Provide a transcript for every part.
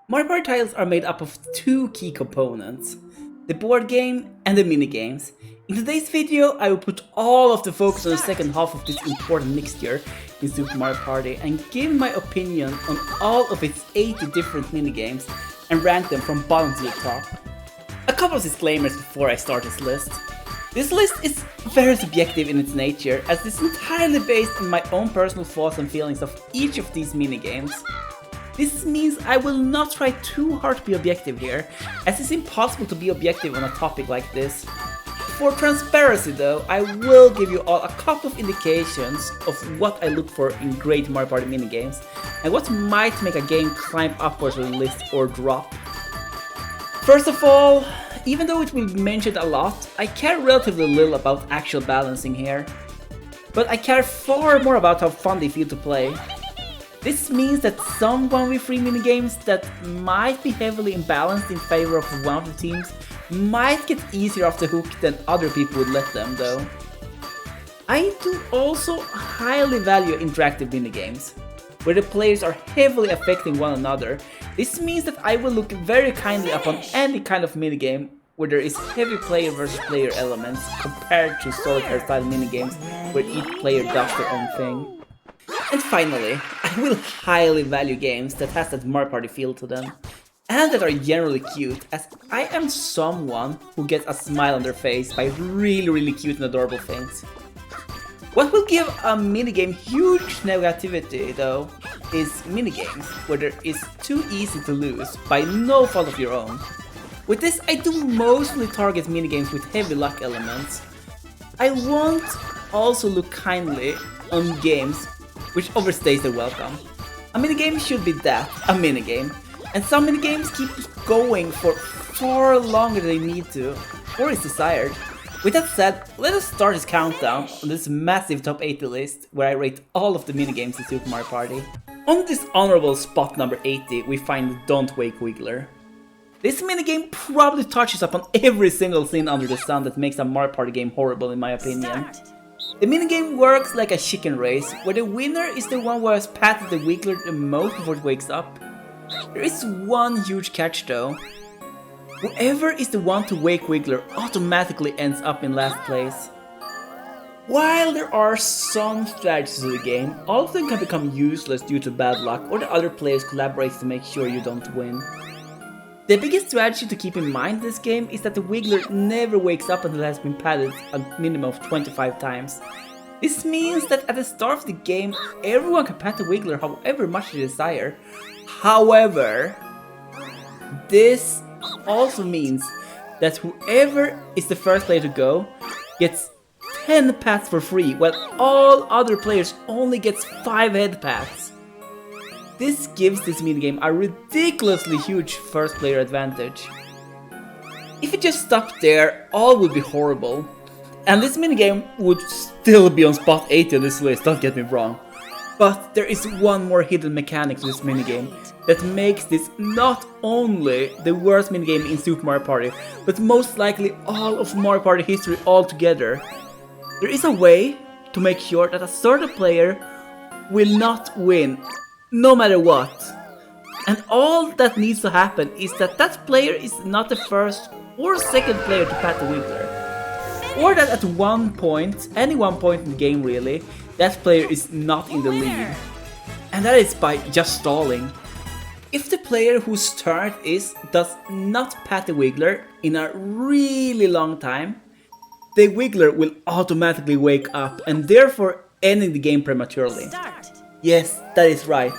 Mario Party titles are made up of two key components, the board game and the minigames. In today's video, I will put all of the focus on the second half of this important mixture in Super Mario Party and give my opinion on all of its 80 different minigames and rank them from bottom to the top. A couple of disclaimers before I start this list. This list is very subjective in its nature, as it's entirely based on my own personal thoughts and feelings of each of these minigames. This means I will not try too hard to be objective here, as it's impossible to be objective on a topic like this. For transparency though, I will give you all a couple of indications of what I look for in great Mario Party minigames, and what might make a game climb upwards on the list or drop. First of all, even though it will be mentioned a lot, I care relatively little about actual balancing here. But I care far more about how fun they feel to play. This means that some 1v3 minigames that might be heavily imbalanced in favor of one of the teams might get easier off the hook than other people would let them though. I do also highly value interactive minigames, where the players are heavily affecting one another. This means that I will look very kindly upon any kind of minigame where there is heavy player versus player elements compared to solitaire style minigames where each player does their own thing. And finally, I will highly value games that has that Mario Party feel to them, and that are generally cute, as I am someone who gets a smile on their face by really cute and adorable things. What will give a minigame huge negativity though is minigames where there is too easy to lose by no fault of your own. With this, I do mostly target minigames with heavy luck elements. I won't also look kindly on games which overstays their welcome. A minigame should be that, a minigame, and some minigames keep going for far longer than they need to, or is desired. With that said, let us start this countdown on this massive top 80 list where I rate all of the minigames in Super Mario Party. On this honorable spot number 80 we find Don't Wake Wiggler. This minigame probably touches upon every single sin under the sun that makes a Mario Party game horrible in my opinion. The minigame works like a chicken race, where the winner is the one who has patted the Wiggler the most before it wakes up. There is one huge catch though. Whoever is the one to wake Wiggler automatically ends up in last place. While there are some strategies to the game, all of them can become useless due to bad luck or the other players collaborate to make sure you don't win. The biggest strategy to keep in mind in this game is that the Wiggler never wakes up until it has been patted a minimum of 25 times. This means that at the start of the game, everyone can pat the Wiggler however much they desire. However, this also means that whoever is the first player to go gets 10 pats for free, while all other players only gets 5 head pats. This gives this minigame a ridiculously huge first player advantage. If it just stopped there, all would be horrible. And this minigame would still be on spot 80 on this list, don't get me wrong. But there is one more hidden mechanic to this minigame that makes this not only the worst minigame in Super Mario Party, but most likely all of Mario Party history altogether. There is a way to make sure that a certain player will not win, no matter what. And all that needs to happen is that that player is not the first or second player to pat the Wiggler. Or that at one point, any one point in the game really, that player is not in the lead. And that is by just stalling. If the player whose turn it is does not pat the Wiggler in a really long time, the Wiggler will automatically wake up and therefore ending the game prematurely. Yes, that is right.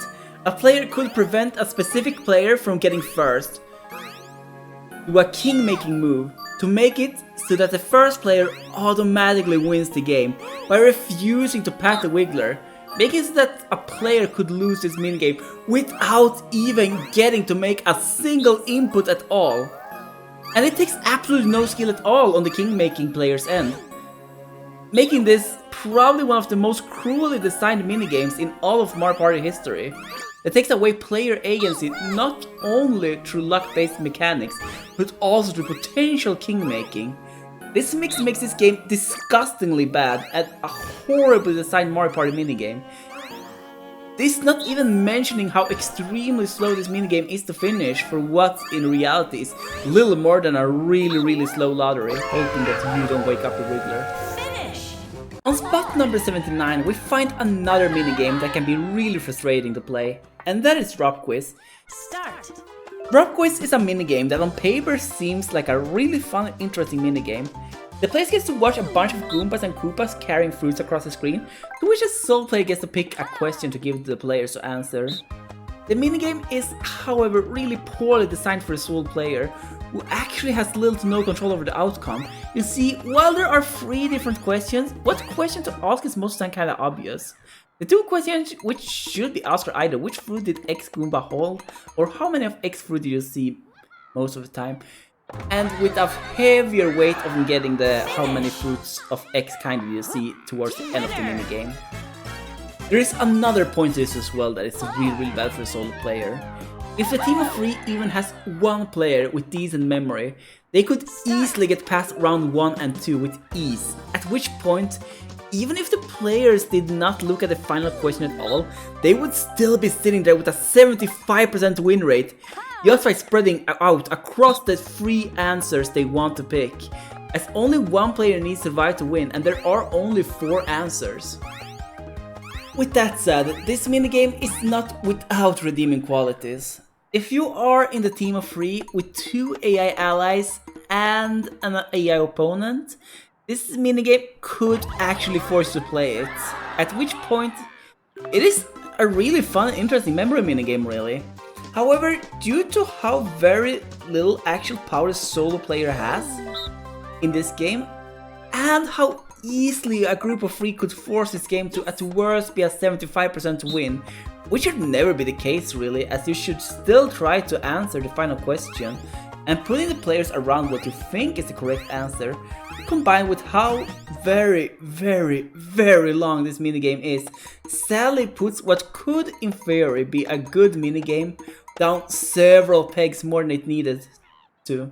A player could prevent a specific player from getting first do a king-making move to make it so that the first player automatically wins the game by refusing to pat the Wiggler, making it so that a player could lose this minigame without even getting to make a single input at all. And it takes absolutely no skill at all on the king-making player's end, making this probably one of the most cruelly designed minigames in all of Mario Party history. It takes away player agency not only through luck-based mechanics, but also through potential king-making. This mix makes this game disgustingly bad and a horribly designed Mario Party minigame. This not even mentioning how extremely slow this minigame is to finish for what in reality is little more than a really slow lottery, hoping that you don't wake up irregular. On spot number 79, we find another minigame that can be really frustrating to play, and that is Drop Quiz. Start. Drop Quiz is a minigame that on paper seems like a really fun and interesting minigame. The player gets to watch a bunch of Goombas and Koopas carrying fruits across the screen, to which a solo player gets to pick a question to give to the players to answer. The minigame is, however, really poorly designed for a solo player, who actually has little to no control over the outcome. You see, while there are 3 different questions, what question to ask is most of the time kinda obvious. The 2 questions which should be asked are either which fruit did X Goomba hold, or how many of X fruit do you see most of the time, and with a heavier weight of getting the how many fruits of X kind do you see towards the end of the minigame. There is another point to this as well that is really bad for a solo player. If a team of 3 even has 1 player with decent memory, they could easily get past round 1 and 2 with ease, at which point, even if the players did not look at the final question at all, they would still be sitting there with a 75% win rate, just by spreading out across the 3 answers they want to pick, as only 1 player needs to survive to win and there are only 4 answers. With that said, this minigame is not without redeeming qualities. If you are in the team of 3 with 2 AI allies and an AI opponent, this minigame could actually force you to play it, at which point it is a really fun and interesting memory minigame really. However, due to how very little actual power the solo player has in this game, and how easily a group of 3 could force this game to at worst be a 75% win, which should never be the case really, as you should still try to answer the final question, and putting the players around what you think is the correct answer, combined with how very long this minigame is, sadly puts what could in theory be a good minigame down several pegs more than it needed to.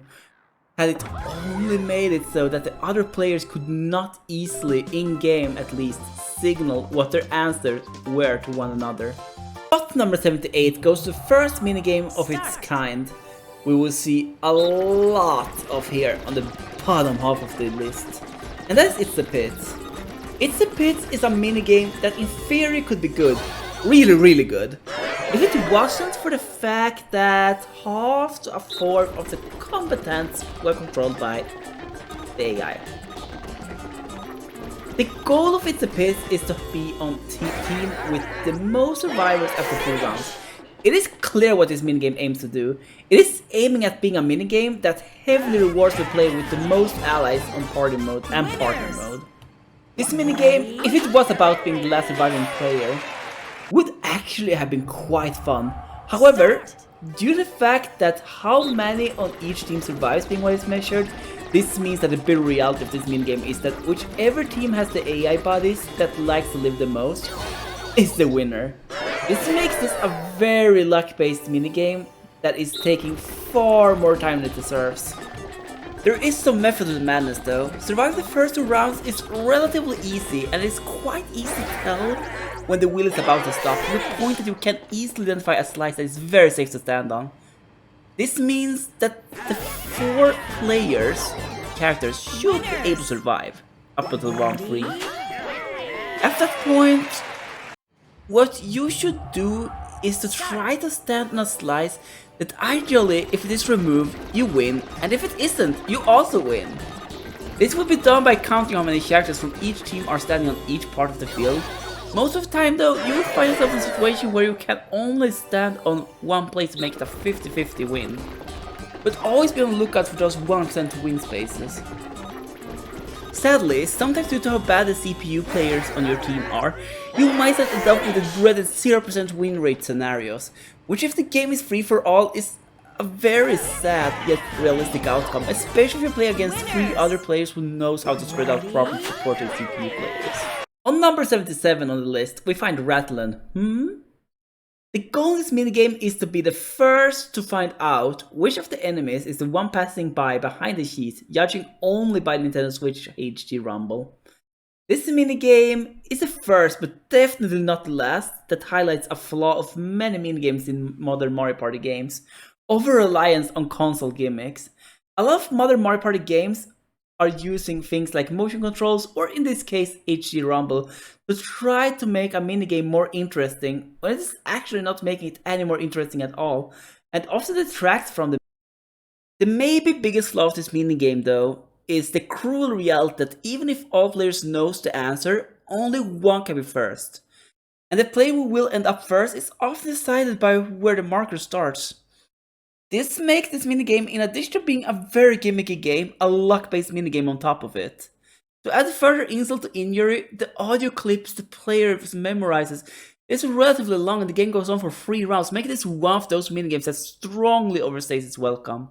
Had it only made it so that the other players could not easily, in-game at least, signal what their answers were to one another. Spot number 78 goes to the first minigame of its kind. We will see a lot of here on the bottom half of the list. And that is It's the Pits. It's the Pits is a minigame that in theory could be good. Really good. If it wasn't for the fact that half to a fourth of the combatants were controlled by the AI. The goal of It's the Pits is to be on team with the most survivors after 2 rounds. It is clear what this minigame aims to do. It is aiming at being a minigame that heavily rewards the player with the most allies on party mode and partner mode. This minigame, if it was about being the last surviving player, would actually have been quite fun. However, due to the fact that how many on each team survives being what is measured, this means that the bitter reality of this minigame is that whichever team has the AI bodies that likes to live the most is the winner. This makes this a very luck-based minigame that is taking far more time than it deserves. There is some method to the madness though. Surviving the first 2 rounds is relatively easy, and it's quite easy to tell when the wheel is about to stop, to the point that you can easily identify a slice that is very safe to stand on. This means that the 4 characters should be able to survive up until round 3. At that point, what you should do is to try to stand on a slice that ideally, if it is removed, you win, and if it isn't, you also win. This will be done by counting how many characters from each team are standing on each part of the field. Most of the time though, you will find yourself in a situation where you can only stand on one place to make it a 50-50 win. But always be on the lookout for those 1% win spaces. Sadly, sometimes due to how bad the CPU players on your team are, you might end up with the dreaded 0% win rate scenarios, which if the game is free for all is a very sad yet realistic outcome, especially if you play against 3 other players who knows how to spread out properly supported CPU players. On number 77 on the list, we find Rattlin. The goal in this minigame is to be the first to find out which of the enemies is the one passing by behind the sheets, judging only by Nintendo Switch HD Rumble. This minigame is the first, but definitely not the last, that highlights a flaw of many minigames in modern Mario Party games: over-reliance on console gimmicks. A lot of modern Mario Party games are using things like motion controls, or in this case HD Rumble, to try to make a minigame more interesting, when it is actually not making it any more interesting at all, and often detracts from the maybe biggest flaw of this minigame though, is the cruel reality that even if all players knows the answer, only one can be first. And the player who will end up first is often decided by where the marker starts. This makes this minigame, in addition to being a very gimmicky game, a luck-based minigame on top of it. To add further insult to injury, the audio clips the player memorizes is relatively long and the game goes on for 3 rounds, making this one of those minigames that strongly overstays its welcome.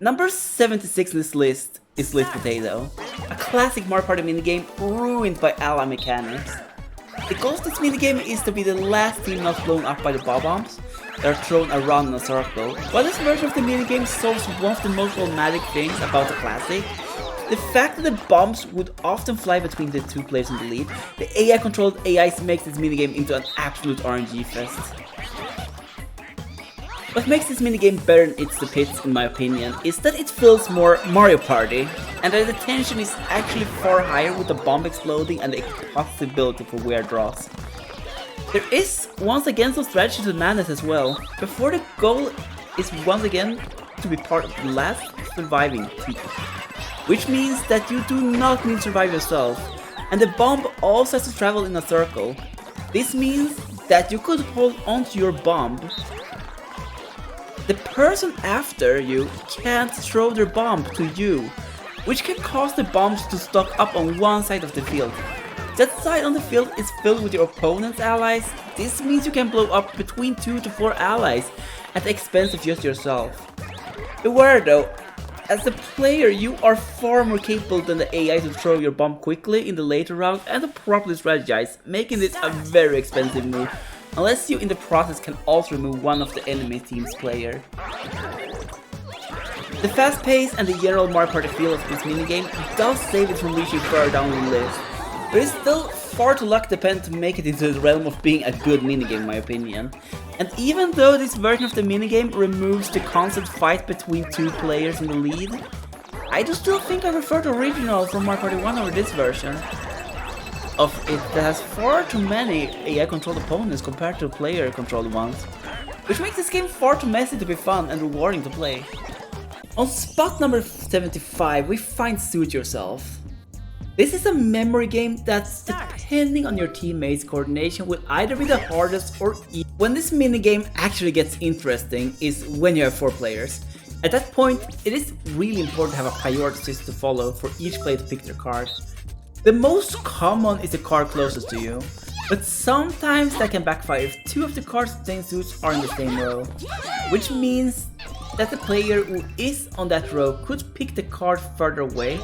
Number 76 in this list is Slit Potato, a classic Mario Party minigame ruined by ally mechanics. The goal of this minigame is to be the last team not blown up by the bob-bombs that are thrown around in a circle. While this version of the minigame solves one of the most problematic things about the classic, the fact that the bombs would often fly between the 2 players in the lead, the AI-controlled AIs makes this minigame into an absolute RNG fest. What makes this minigame better than It's the Pits, in my opinion, is that it feels more Mario Party, and that the tension is actually far higher with the bomb exploding and the possibility for weird draws. There is once again some strategy to the madness as well. Before, the goal is once again to be part of the last surviving team, which means that you do not need to survive yourself, and the bomb also has to travel in a circle. This means that you could hold onto your bomb. The person after you can't throw their bomb to you, which can cause the bombs to stock up on one side of the field. That side on the field is filled with your opponent's allies. This means you can blow up between 2 to 4 allies at the expense of just yourself. Beware though, as a player you are far more capable than the AI to throw your bomb quickly in the later round and to properly strategize, making this a very expensive move, unless you in the process can also remove one of the enemy team's player. The fast pace and the general Mario Party feel of this minigame does save it from reaching further down the list, but it's still far too luck dependent to make it into the realm of being a good minigame in my opinion. And even though this version of the minigame removes the constant fight between 2 players in the lead, I do still think I prefer the original from Mario Party 1 over this version of it that has far too many AI-controlled opponents compared to player-controlled ones, which makes this game far too messy to be fun and rewarding to play. On spot number 75 we find Suit Yourself. This is a memory game that's, depending on your teammates' coordination, will either be the hardest or easiest. When this minigame actually gets interesting is when you have 4 players. At that point, it is really important to have a priority system to follow for each player to pick their card. The most common is the card closest to you, but sometimes that can backfire if 2 of the cards containing suits are in the same row, which means that the player who is on that row could pick the card further away.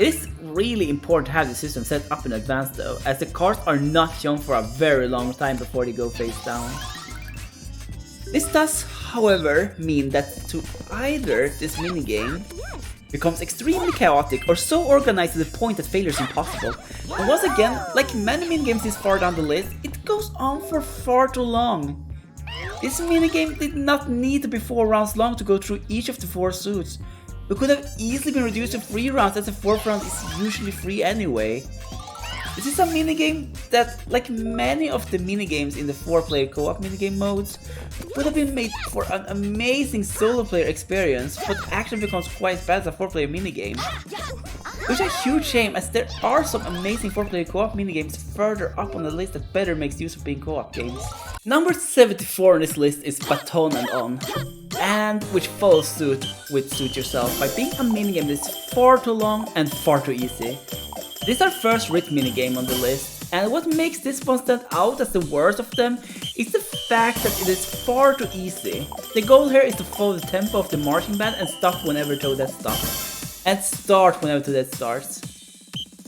It is really important to have the system set up in advance though, as the cards are not shown for a very long time before they go face down. This does, however, mean that to either this minigame becomes extremely chaotic or so organized to the point that failure is impossible. And once again, like many minigames this far down the list, it goes on for far too long. This minigame did not need to be 4 rounds long to go through each of the 4 suits. It could have easily been reduced to 3 rounds, as the 4th round is usually free anyway. This is a minigame that, like many of the minigames in the 4-player co-op minigame modes, would have been made for an amazing solo player experience, but actually becomes quite as bad as a 4-player minigame. Which is a huge shame, as there are some amazing 4-player co-op minigames further up on the list that better makes use of being co-op games. Number 74 on this list is Baton and On, and which follows suit with Suit Yourself by being a minigame that is far too long and far too easy. This is our first rhythm minigame on the list, and what makes this one stand out as the worst of them is the fact that it is far too easy. The goal here is to follow the tempo of the marching band and stop whenever Toadette stops, and start whenever Toadette starts.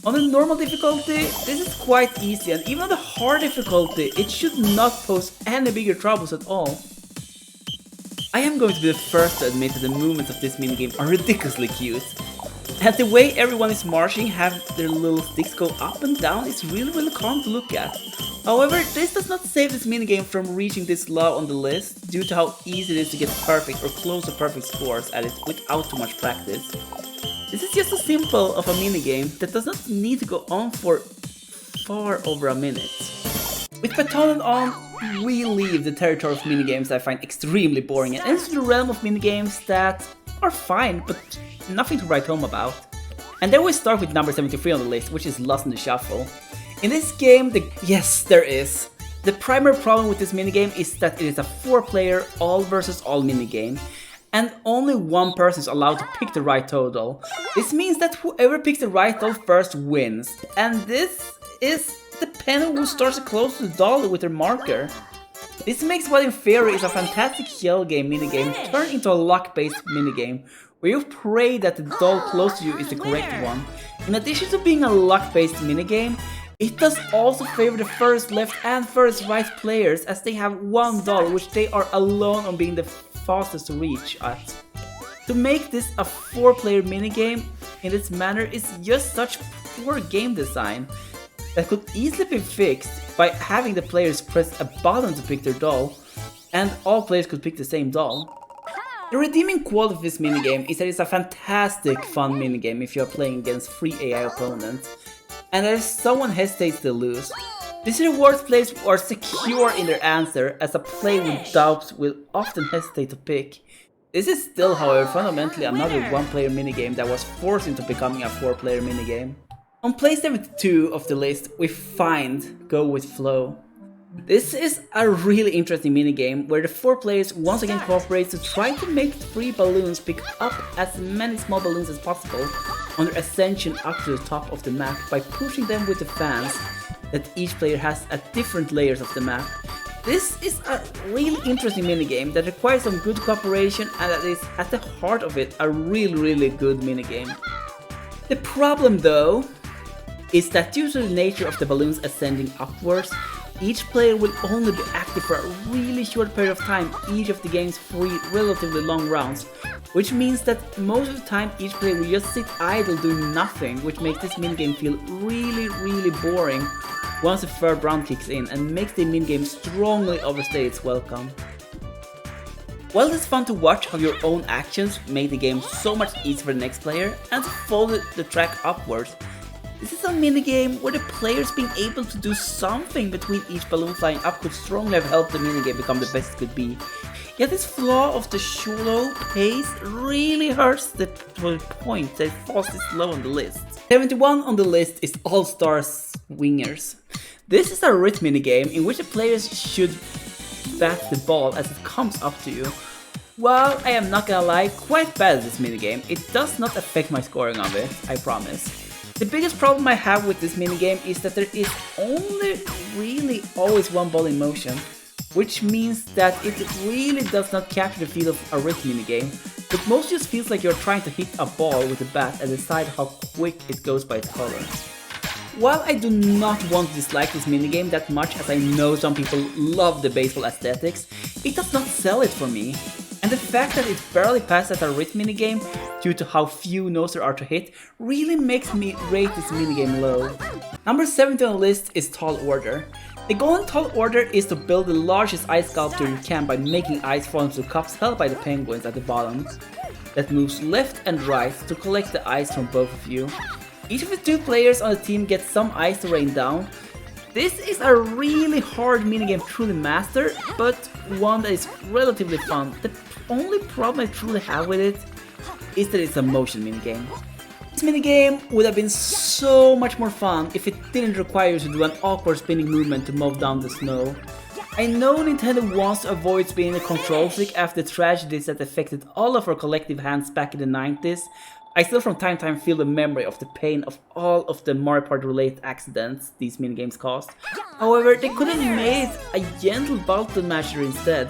On the normal difficulty, this is quite easy, and even on the hard difficulty, it should not pose any bigger troubles at all. I am going to be the first to admit that the movements of this minigame are ridiculously cute, And the way everyone is marching, have their little sticks go up and down, is really calm to look at. However, this does not save this minigame from reaching this low on the list due to how easy it is to get perfect or close to perfect scores at it without too much practice. This is just a simple of a minigame that does not need to go on for far over a minute. With Baton on, we leave the territory of minigames I find extremely boring and enter the realm of minigames that are fine, but nothing to write home about. And then we start with number 73 on the list, which is Lost in the Shuffle. In this game, yes, there is. The primary problem with this minigame is that it is a 4-player all versus all minigame, and only one person is allowed to pick the right total. This means that whoever picks the right total first wins, and this is depending on who starts close to the doll with their marker. This makes what in theory is a fantastic shell game minigame turn into a luck-based minigame, where you pray that the doll close to you is the correct one. In addition to being a luck-based minigame, it does also favor the first left and first right players, as they have one doll which they are alone on being the fastest to reach at. To make this a 4-player minigame in this manner is just such poor game design that could easily be fixed by having the players press a button to pick their doll, and all players could pick the same doll. The redeeming quality of this minigame is that it's a fantastic fun minigame if you are playing against free AI opponents, and that if someone hesitates to lose, this rewards players who are secure in their answer, as a player with doubts will often hesitate to pick. This is still, however, fundamentally another 1-player minigame that was forced into becoming a 4-player minigame. On place 72 of the list, we find Go With Flow. This is a really interesting minigame where the 4 players once again cooperate to try to make 3 balloons pick up as many small balloons as possible on their ascension up to the top of the map by pushing them with the fans that each player has at different layers of the map. This is a really interesting minigame that requires some good cooperation, and that is at the heart of it a really good minigame. The problem though is that due to the nature of the balloons ascending upwards, each player will only be active for a really short period of time each of the game's 3 relatively long rounds, which means that most of the time each player will just sit idle doing nothing, which makes this minigame feel really boring once the 3rd round kicks in and makes the minigame strongly overstay its welcome. While it's fun to watch how your own actions make the game so much easier for the next player and to follow the track upwards, this is a minigame where the players being able to do something between each balloon flying up could strongly have helped the minigame become the best it could be. Yet this flaw of the slow pace really hurts the point that it falls this low on the list. 71 on the list is All-Star Swingers. This is a rhythm minigame in which the players should bat the ball as it comes up to you. While I am not gonna lie, quite bad at this minigame, it does not affect my scoring of it, I promise. The biggest problem I have with this minigame is that there is only really always one ball in motion, which means that it really does not capture the feel of a rhythm minigame, but most just feels like you're trying to hit a ball with a bat and decide how quick it goes by its color. While I do not want to dislike this minigame that much, as I know some people love the baseball aesthetics, it does not sell it for me. And the fact that it barely passed as a rhythm minigame due to how few notes there are to hit really makes me rate this minigame low. Number 70 on the list is Tall Order. The goal in Tall Order is to build the largest ice sculpture you can by making ice fall into cups held by the penguins at the bottom that moves left and right to collect the ice from both of you. Each of the 2 players on the team gets some ice to rain down. This is a really hard minigame to truly master, but one that is relatively fun. The only problem I truly have with it is that it's a motion minigame. This minigame would have been so much more fun if it didn't require you to do an awkward spinning movement to mow down the snow. I know Nintendo wants to avoid spinning a control stick after the tragedies that affected all of our collective hands back in the 90s. I still from time to time feel the memory of the pain of all of the Mario Party related accidents these minigames caused. However, they could have made a gentle button masher instead.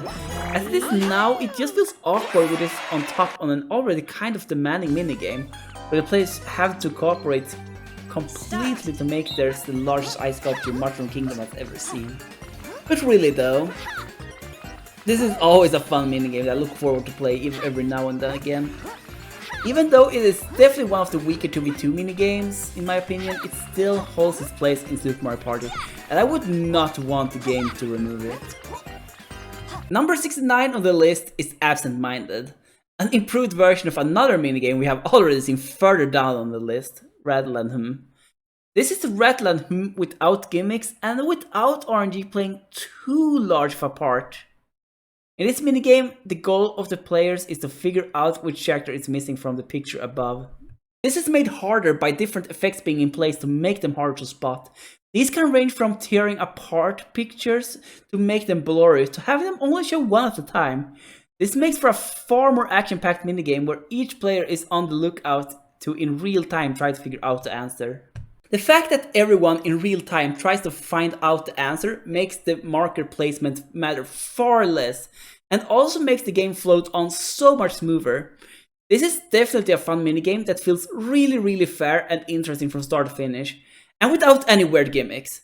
As it is now, it just feels awkward with this on top on an already kind of demanding minigame, where the players have to cooperate completely to make theirs the largest ice sculpture Mushroom Kingdom has ever seen. But really though, this is always a fun minigame that I look forward to play every now and then again. Even though it is definitely one of the weaker 2v2 minigames, in my opinion, it still holds its place in Super Mario Party, and I would not want the game to remove it. Number 69 on the list is Absent Minded, an improved version of another minigame we have already seen further down on the list, Rattle and Hum. This is the Rattle and Hum without gimmicks and without RNG playing too large of a part. In this minigame, the goal of the players is to figure out which character is missing from the picture above. This is made harder by different effects being in place to make them harder to spot. These can range from tearing apart pictures to make them blurry to having them only show one at a time. This makes for a far more action-packed minigame where each player is on the lookout to in real time try to figure out the answer. The fact that everyone in real time tries to find out the answer makes the marker placement matter far less and also makes the game float on so much smoother. This is definitely a fun minigame that feels really fair and interesting from start to finish, and without any weird gimmicks.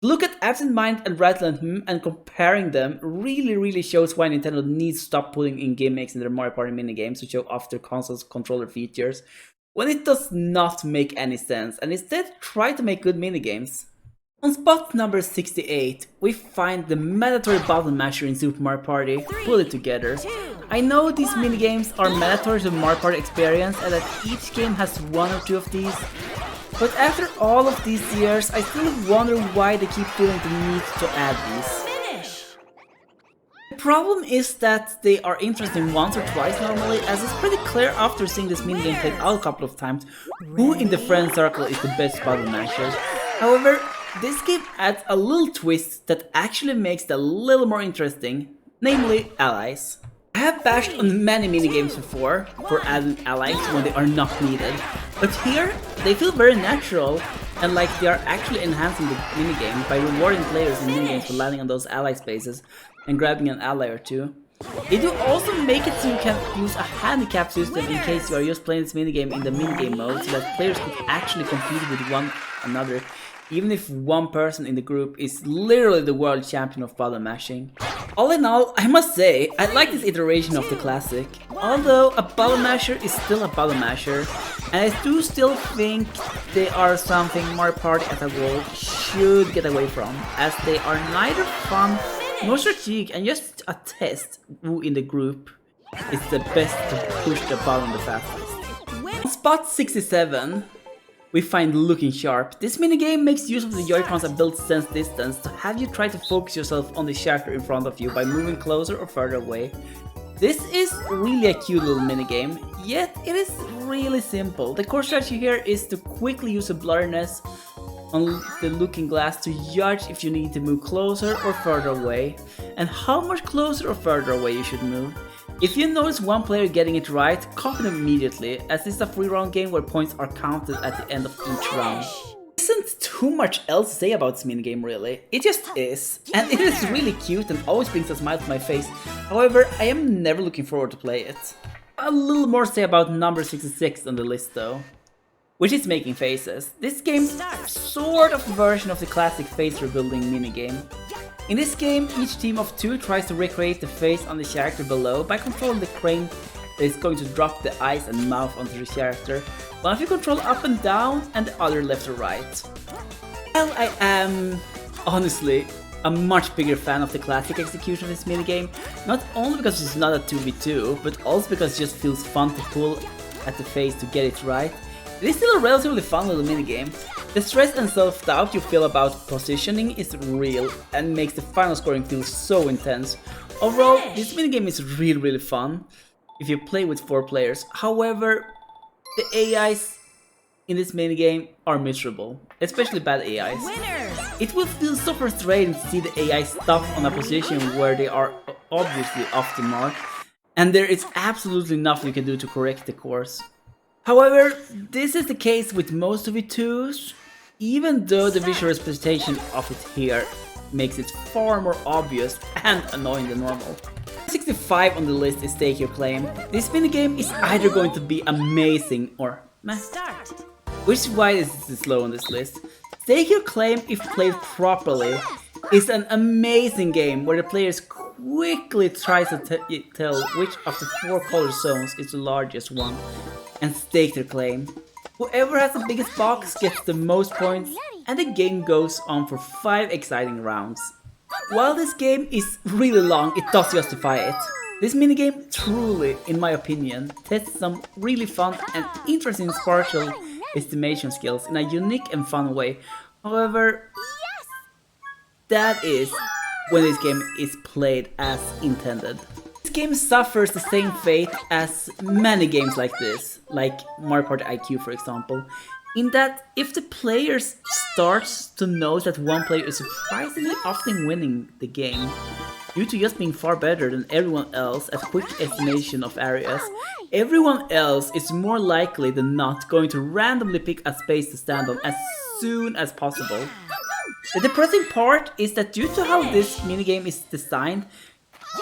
Look at Absent Mind and Rattle and Hum and comparing them really shows why Nintendo needs to stop putting in gimmicks in their Mario Party minigames to show off their console's controller features, when it does not make any sense, and instead try to make good minigames. On spot number 68, we find the mandatory button masher in Super Mario Party, Pull It Together. I know these minigames are mandatory to the Mario Party experience and that each game has one or two of these, but after all of these years, I still wonder why they keep feeling the need to add these. The problem is that they are interesting once or twice normally, as it's pretty clear after seeing this minigame played out a couple of times who in the friend circle is the best button masher. However, this game adds a little twist that actually makes it a little more interesting, namely allies. I have bashed on many minigames before for adding allies when they are not needed, but here they feel very natural and like they are actually enhancing the minigame by rewarding players in minigames for landing on those ally spaces and grabbing an ally or two. They do also make it so you can use a handicap system in case you are just playing this minigame in the minigame mode so that players can actually compete with one another, even if one person in the group is literally the world champion of button mashing. All in all, I must say, I like this iteration of the classic. Although a button masher is still a button masher, and I do still think they are something Mario Party as a whole should get away from, as they are neither fun nor strategic and just a test who in the group is the best to push the button the fastest. On spot 67, we find Looking Sharp. This minigame makes use of the Joy-Con's ability to sense distance to have you try to focus yourself on the character in front of you by moving closer or further away. This is really a cute little minigame, yet it is really simple. The core strategy here is to quickly use a blurriness on the looking glass to judge if you need to move closer or further away, and how much closer or further away you should move. If you notice one player getting it right, copy them immediately, as this is a free round game where points are counted at the end of each round. There isn't too much else to say about this minigame really, it just is, and it is really cute and always brings a smile to my face. However, I am never looking forward to play it. A little more to say about number 66 on the list though, which is Making Faces. This game's sort of version of the classic face rebuilding minigame. In this game, each team of two tries to recreate the face on the character below by controlling the crane that is going to drop the eyes and mouth onto the character, one of you control up and down and the other left or right. Well, I am, honestly, a much bigger fan of the classic execution of this minigame, not only because it's not a 2v2, but also because it just feels fun to pull at the face to get it right. It is still a relatively fun little minigame. The stress and self-doubt you feel about positioning is real and makes the final scoring feel so intense. Overall, this minigame is really fun if you play with 4 players. However, the AIs in this minigame are miserable, especially bad AIs. It will feel so frustrating to see the AI stuck on a position where they are obviously off the mark, and there is absolutely nothing you can do to correct the course. However, this is the case with most of it too, even though the visual representation of it here makes it far more obvious and annoying than normal. 65 on the list is Stake Your Claim. This minigame is either going to be amazing or meh. Which is why this is low on this list. Stake Your Claim, if played properly, is an amazing game where the players quickly tries to tell which of the 4 color zones is the largest one and stake their claim. Whoever has the biggest box gets the most points, and the game goes on for 5 exciting rounds. While this game is really long, it does justify it. This minigame truly, in my opinion, tests some really fun and interesting spatial estimation skills in a unique and fun way. However, that is when this game is played as intended. This game suffers the same fate as many games like this, like Mario Party IQ for example, in that if the player starts to notice that one player is surprisingly often winning the game, due to just being far better than everyone else at quick estimation of areas, everyone else is more likely than not going to randomly pick a space to stand on as soon as possible. The depressing part is that due to how this minigame is designed,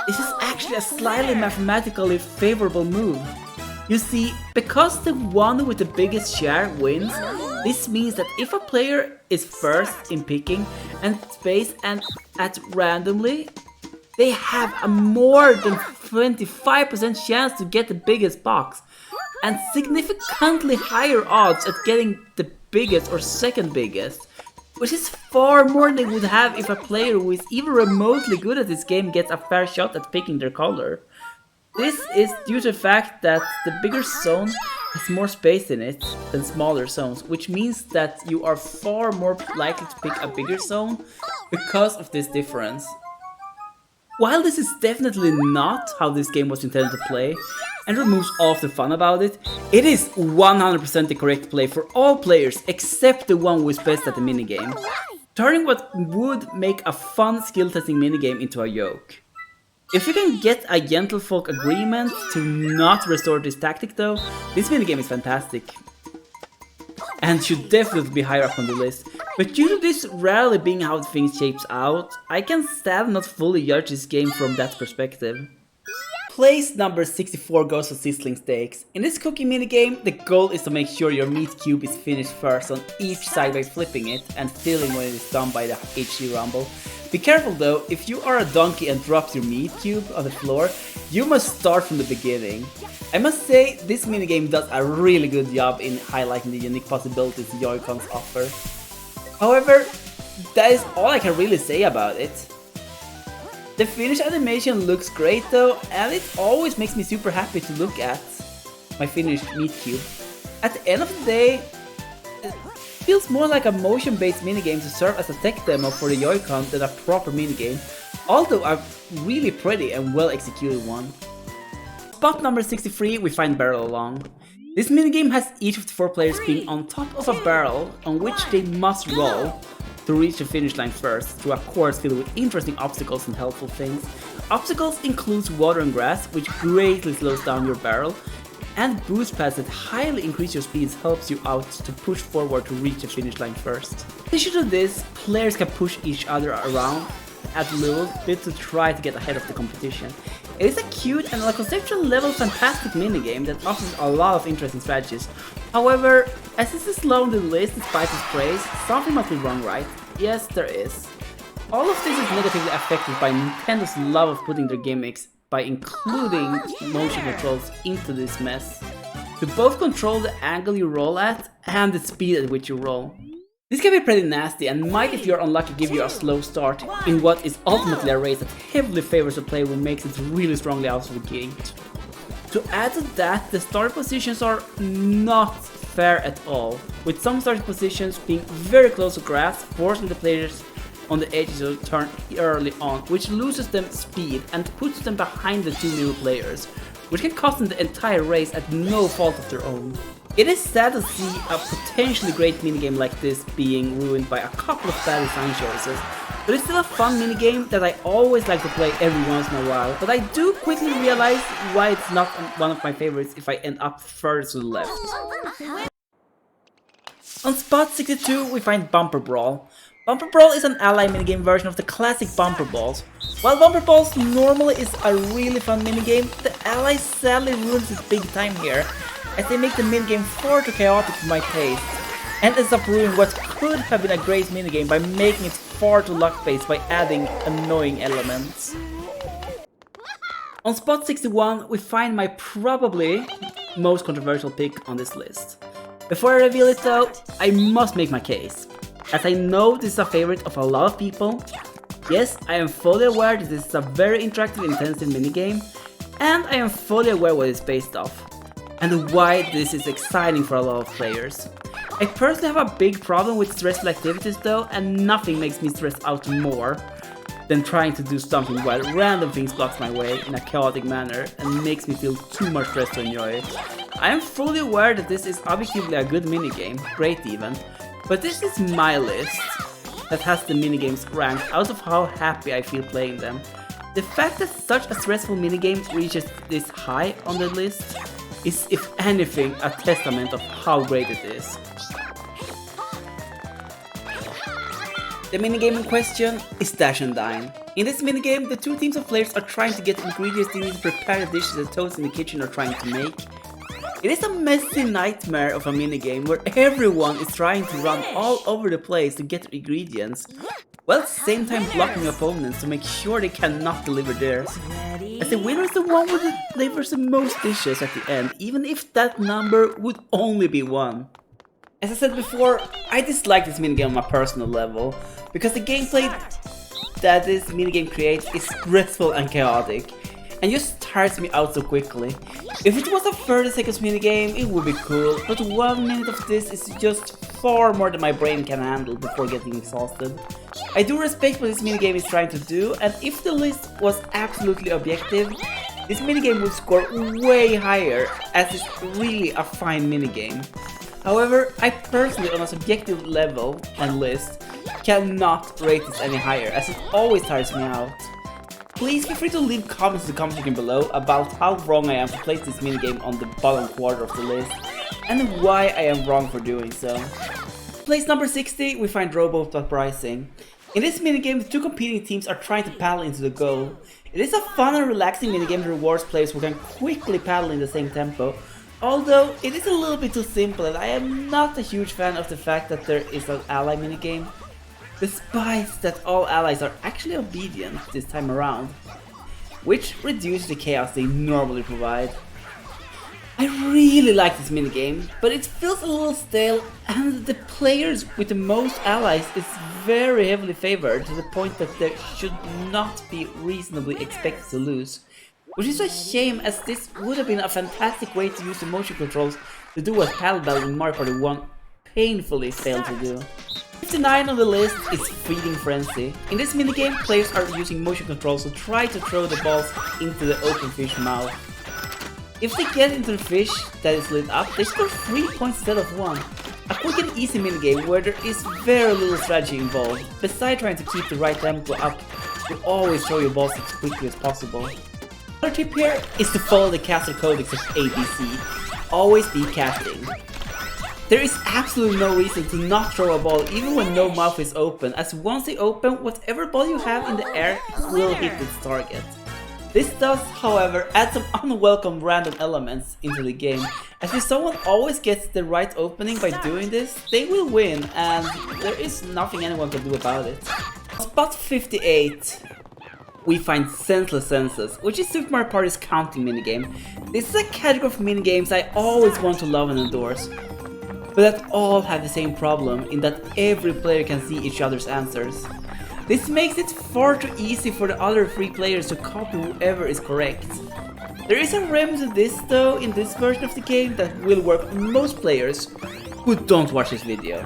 this is actually a slightly mathematically favorable move. You see, because the one with the biggest share wins, this means that if a player is first in picking and space and at randomly, they have a more than 25% chance to get the biggest box, and significantly higher odds at getting the biggest or second biggest, which is far more than they would have if a player who is even remotely good at this game gets a fair shot at picking their color. This is due to the fact that the bigger zone has more space in it than smaller zones, which means that you are far more likely to pick a bigger zone because of this difference. While this is definitely not how this game was intended to play, and removes all of the fun about it, it is 100% the correct play for all players except the one who is best at the minigame, turning what would make a fun skill testing minigame into a joke. If you can get a gentlefolk agreement to not resort this tactic though, this minigame is fantastic. And should definitely be higher up on the list. But due to this rarely being how things shapes out, I can sadly not fully judge this game from that perspective. Place number 64 goes for Sizzling Steaks. In this cooking minigame, the goal is to make sure your meat cube is finished first on each side by flipping it and filling when it is done by the HC Rumble. Be careful though, if you are a donkey and drops your meat cube on the floor, you must start from the beginning. I must say, this minigame does a really good job in highlighting the unique possibilities the Joy-Cons offer. However, that is all I can really say about it. The finished animation looks great though, and it always makes me super happy to look at my finished meat cube. At the end of the day, it feels more like a motion-based minigame to serve as a tech demo for the Joy-Con than a proper minigame, although a really pretty and well executed one. Spot number 63, we find Barrel Along. This minigame has each of the 4 players being on top of a barrel on which they must roll to reach the finish line first, through a course filled with interesting obstacles and helpful things. Obstacles includes water and grass, which greatly slows down your barrel, and boost pads that highly increase your speeds helps you out to push forward to reach the finish line first. In addition to this, players can push each other around at a little bit to try to get ahead of the competition. It is a cute and on a conceptual level fantastic minigame that offers a lot of interesting strategies. However, as this is low on the list despite its praise, something must be wrong, right? Yes, there is. All of this is negatively affected by Nintendo's love of putting their gimmicks by including motion controls into this mess, to both control the angle you roll at and the speed at which you roll. This can be pretty nasty and might, if you're unlucky, give you a slow start in what is ultimately a race that heavily favors a player who makes it really strongly out of the gate. To add to that, the start positions are not fair at all, with some starting positions being very close to grass, forcing the players on the edges to turn early on, which loses them speed and puts them behind the 2 new players, which can cost them the entire race at no fault of their own. It is sad to see a potentially great minigame like this being ruined by a couple of bad design choices, but it's still a fun minigame that I always like to play every once in a while, but I do quickly realize why it's not one of my favorites if I end up further to the left. On spot 62 we find Bumper Brawl. Bumper Brawl is an ally minigame version of the classic Bumper Balls. While Bumper Balls normally is a really fun minigame, the ally sadly ruins it big time here, as they make the minigame far too chaotic for my taste, and ends up ruining what could have been a great minigame by making it far too luck-based by adding annoying elements. On spot 61, we find my probably most controversial pick on this list. Before I reveal it though, I must make my case. As I know this is a favorite of a lot of people. Yes, I am fully aware that this is a very interactive, intensive minigame, and I am fully aware what it's based off, and why this is exciting for a lot of players. I personally have a big problem with stressful activities though, and nothing makes me stress out more than trying to do something while random things blocks my way in a chaotic manner and makes me feel too much stress to enjoy it. I am fully aware that this is objectively a good minigame, great even, but this is my list that has the minigames ranked out of how happy I feel playing them. The fact that such a stressful minigame reaches this high on the list is, if anything, a testament of how great it is. The minigame in question is Dash and Dine. In this minigame, the two teams of players are trying to get ingredients they need to prepare the dishes the toads in the kitchen are trying to make. It is a messy nightmare of a minigame where everyone is trying to run all over the place to get ingredients, while at the same time blocking opponents to make sure they cannot deliver theirs. As the winner is the one who delivers the most dishes at the end, even if that number would only be 1. As I said before, I dislike this minigame on a personal level, because the gameplay that this minigame creates is stressful and chaotic, and just tires me out so quickly. If it was a 30 seconds minigame, it would be cool, but 1 minute of this is just far more than my brain can handle before getting exhausted. I do respect what this minigame is trying to do, and if the list was absolutely objective, this minigame would score way higher, as it's really a fine minigame. However, I personally, on a subjective level and list, cannot rate this any higher, as it always tires me out. Please feel free to leave comments in the comment section below about how wrong I am to place this minigame on the bottom quarter of the list, and why I am wrong for doing so. Place number 60, we find Rowboat Uprising. In this minigame, the two competing teams are trying to paddle into the goal. It is a fun and relaxing minigame that rewards players who can quickly paddle in the same tempo, although it is a little bit too simple, and I am not a huge fan of the fact that there is an ally minigame, despite that all allies are actually obedient this time around, which reduces the chaos they normally provide. I really like this minigame, but it feels a little stale, and the players with the most allies is very heavily favored to the point that they should not be reasonably expected to lose. Which is a shame, as this would have been a fantastic way to use the motion controls to do what Paddle Battle in Mario Party 1 painfully failed to do. 59 on the list is Feeding Frenzy. In this minigame, players are using motion controls to try to throw the balls into the open fish mouth. If they get into the fish that is lit up, they score 3 points instead of 1. A quick and easy minigame where there is very little strategy involved. Besides trying to keep the right tempo up, you always throw your balls as quickly as possible. Another tip here is to follow the castle codex of ABC. Always be casting. There is absolutely no reason to not throw a ball even when no mouth is open, as once they open, whatever ball you have in the air will hit its target. This does, however, add some unwelcome random elements into the game, as if someone always gets the right opening by doing this, they will win, and there is nothing anyone can do about it. Spot 58. We find Senseless Senses, which is Super Mario Party's counting minigame. This is a category of minigames I always want to love and endorse, but that all have the same problem in that every player can see each other's answers. This makes it far too easy for the other 3 players to copy whoever is correct. There is a remedy to this though in this version of the game that will work on most players who don't watch this video.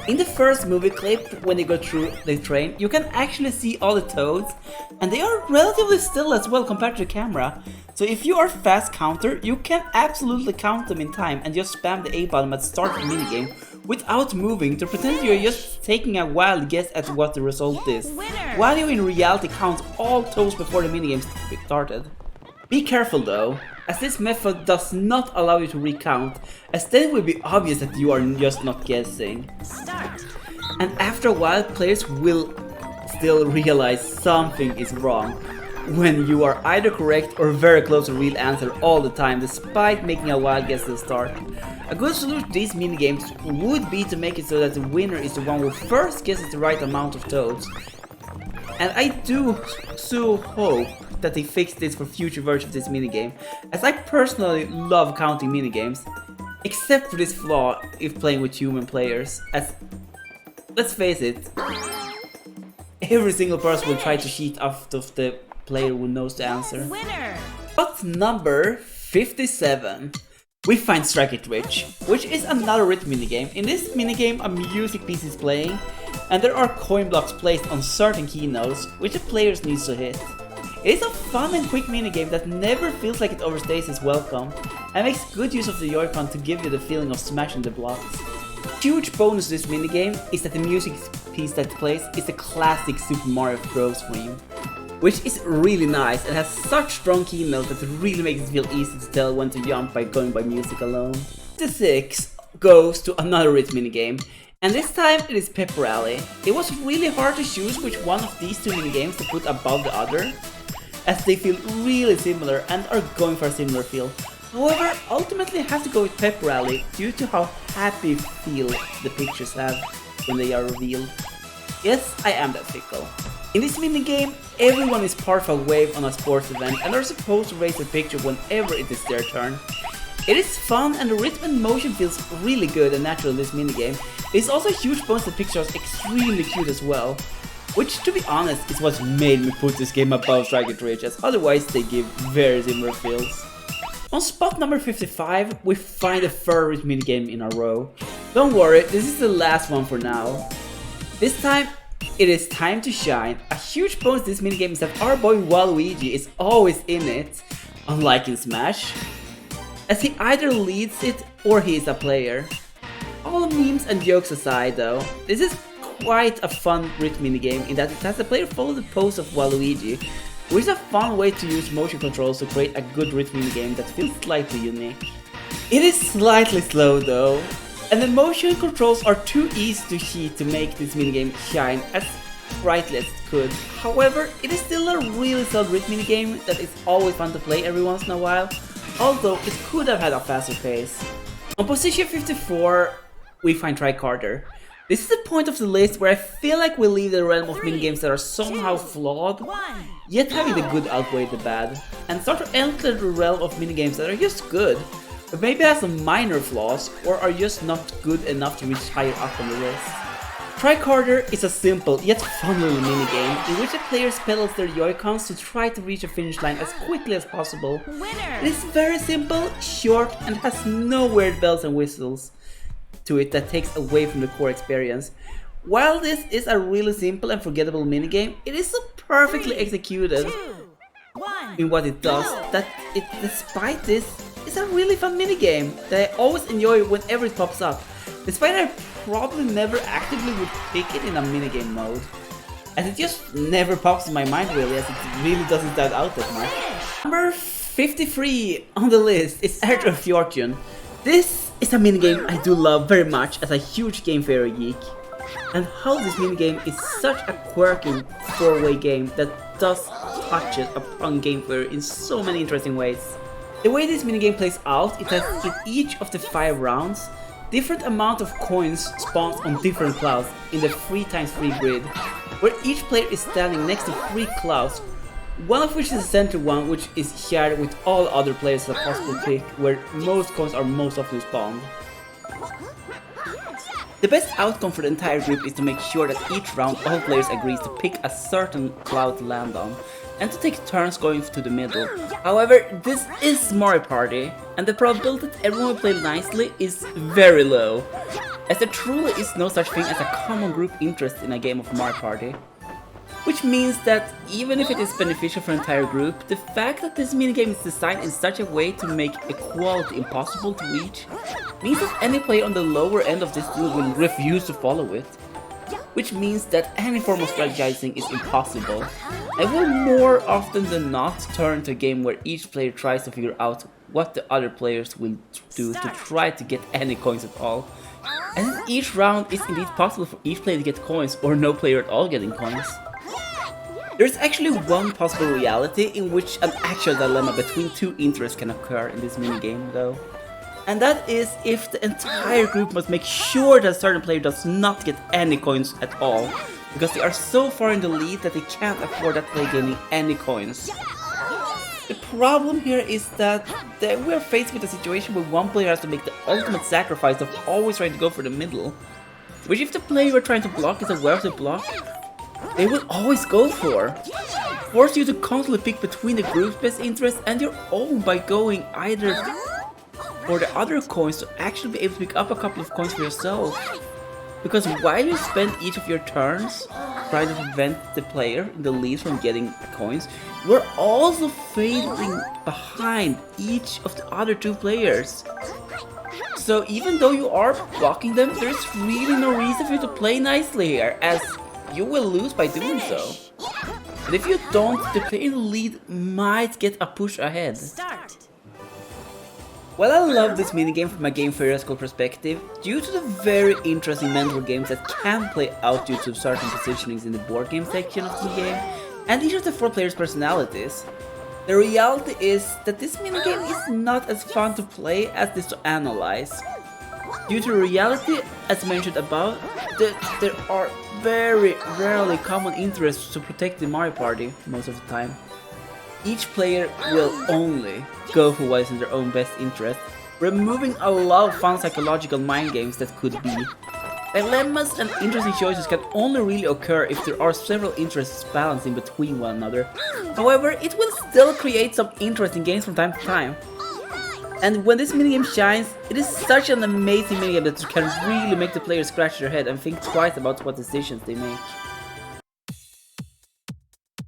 In the first movie clip, when they go through the train, you can actually see all the toads, and they are relatively still as well compared to the camera. So if you are fast counter, you can absolutely count them in time and just spam the A button at the start of the minigame without moving to pretend you're just taking a wild guess at what the result is, while you in reality count all toads before the minigame started. Be careful though, as this method does not allow you to recount, as then it will be obvious that you are just not guessing. And after a while, players will still realize something is wrong, when you are either correct or very close to real answer all the time, despite making a wild guess at the start. A good solution to these minigames would be to make it so that the winner is the one who first guesses the right amount of toads. and I do so hope that they fix this for future versions of this minigame, as I personally love counting minigames, except for this flaw if playing with human players, as, let's face it, every single person will try to cheat out of the player who knows the answer. Winner! But number 57. We find Strike It Rich, which is another rhythm minigame. In this minigame, a music piece is playing, and there are coin blocks placed on certain key notes, which the players need to hit. It is a fun and quick minigame that never feels like it overstays its welcome, and makes good use of the Joy-Con to give you the feeling of smashing the blocks. Huge bonus to this minigame is that the music piece that plays is the classic Super Mario Bros. Theme, which is really nice and has such strong key notes that it really makes it feel easy to tell when to jump by going by music alone. The 6 goes to another rhythm minigame, and this time it is Pep Rally. It was really hard to choose which one of these two minigames to put above the other, as they feel really similar and are going for a similar feel. However, ultimately I have to go with Pep Rally due to how happy feel the pictures have when they are revealed. Yes, I am that fickle. In this minigame, everyone is part of a wave on a sports event and are supposed to raise a picture whenever it is their turn. It is fun and the rhythm and motion feels really good and natural in this minigame. It is also a huge bonus that the pictures are extremely cute as well, which to be honest is what made me put this game above Strike It Rich, as otherwise they give very similar feels. On spot number 55, we find the third rhythm minigame in a row. Don't worry, this is the last one for now. This time, it is time to shine. A huge bonus to this minigame is that our boy Waluigi is always in it, unlike in Smash, as he either leads it or he is a player. All memes and jokes aside though, this is quite a fun rhythm minigame in that it has the player follow the pose of Waluigi, which is a fun way to use motion controls to create a good rhythm minigame that feels slightly unique. It is slightly slow though, and the motion controls are too easy to cheat to make this minigame shine as brightly as it could. However, it is still a really solid rhythm minigame that is always fun to play every once in a while, although it could have had a faster pace. On position 54, we find Tricarder. This is the point of the list where I feel like we leave the realm of minigames that are somehow flawed, yet having the good outweigh the bad, and start to enter the realm of minigames that are just good, but maybe have some minor flaws, or are just not good enough to reach higher up on the list. Tricarder is a simple yet fun little minigame in which the players pedals their Joy-Cons to try to reach a finish line as quickly as possible. It is very simple, short, and has no weird bells and whistles to it that takes away from the core experience. While this is a really simple and forgettable minigame, it is so perfectly executed in what it does that it, despite this, is a really fun minigame that I always enjoy whenever it pops up, despite I probably never actively would pick it in a minigame mode, as it just never pops in my mind really, as it really doesn't stand out that much. Number 53 on the list is Earth of Fortune. This is a minigame I do love very much as a huge game theory geek, and how this minigame is such a quirky 4-way game that does touch upon game theory in so many interesting ways. The way this minigame plays out is that in each of the 5 rounds, different amount of coins spawns on different clouds in the 3x3 grid, where each player is standing next to 3 clouds, one of which is the center one, which is shared with all other players as a possible pick, where most coins are most often spawned. The best outcome for the entire group is to make sure that each round all players agrees to pick a certain cloud to land on, and to take turns going to the middle. However, this is Mario Party, and the probability that everyone will play nicely is very low, as there truly is no such thing as a common group interest in a game of Mario Party. Which means that even if it is beneficial for the entire group, the fact that this minigame is designed in such a way to make equality impossible to reach, means that any player on the lower end of this duel will refuse to follow it. Which means that any form of strategizing is impossible. I will more often than not turn to a game where each player tries to figure out what the other players will do to try to get any coins at all. And each round is indeed possible for each player to get coins, or no player at all getting coins. There's actually one possible reality in which an actual dilemma between 2 interests can occur in this minigame though. And that is if the entire group must make sure that a certain player does not get any coins at all because they are so far in the lead that they can't afford that play gaining any coins. The problem here is that we are faced with a situation where one player has to make the ultimate sacrifice of always trying to go for the middle, which if the player you are trying to block is aware of the block, they will always go for. Force you to constantly pick between the group's best interests and your own by going either for the other coins to actually be able to pick up a couple of coins for yourself. Because while you spend each of your turns trying to prevent the player in the lead from getting coins, you're also failing behind each of the other two players. So even though you are blocking them, there's really no reason for you to play nicely here, as you will lose by doing so. And if you don't, the player in the lead might get a push ahead. While I love this minigame from a game theoretical perspective, due to the very interesting mental games that can play out due to certain positionings in the board game section of the game, and each of the 4 players' personalities, the reality is that this minigame is not as fun to play as it is to analyze. Due to reality, as mentioned above, there are very rarely common interests to protect the Mario Party most of the time. Each player will only go for what is in their own best interest, removing a lot of fun psychological mind games that could be. Dilemmas and interesting choices can only really occur if there are several interests balancing between one another. However, it will still create some interesting games from time to time. And when this minigame shines, it is such an amazing minigame that can really make the players scratch their head and think twice about what decisions they make.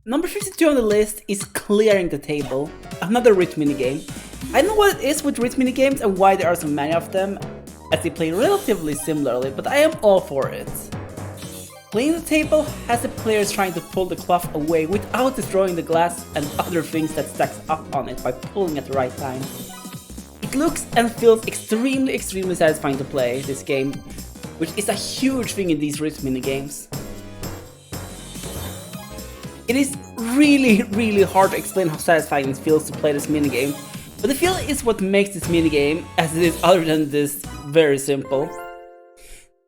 Number 52 on the list is Clearing the Table, another rich minigame. I know what it is with rich minigames and why there are so many of them, as they play relatively similarly, but I am all for it. Clearing the table has the players trying to pull the cloth away without destroying the glass and other things that stacks up on it by pulling at the right time. It looks and feels extremely satisfying to play this game, which is a huge thing in these rich minigames. It is really hard to explain how satisfying it feels to play this minigame, but the feel is what makes this minigame, as it is other than this, very simple.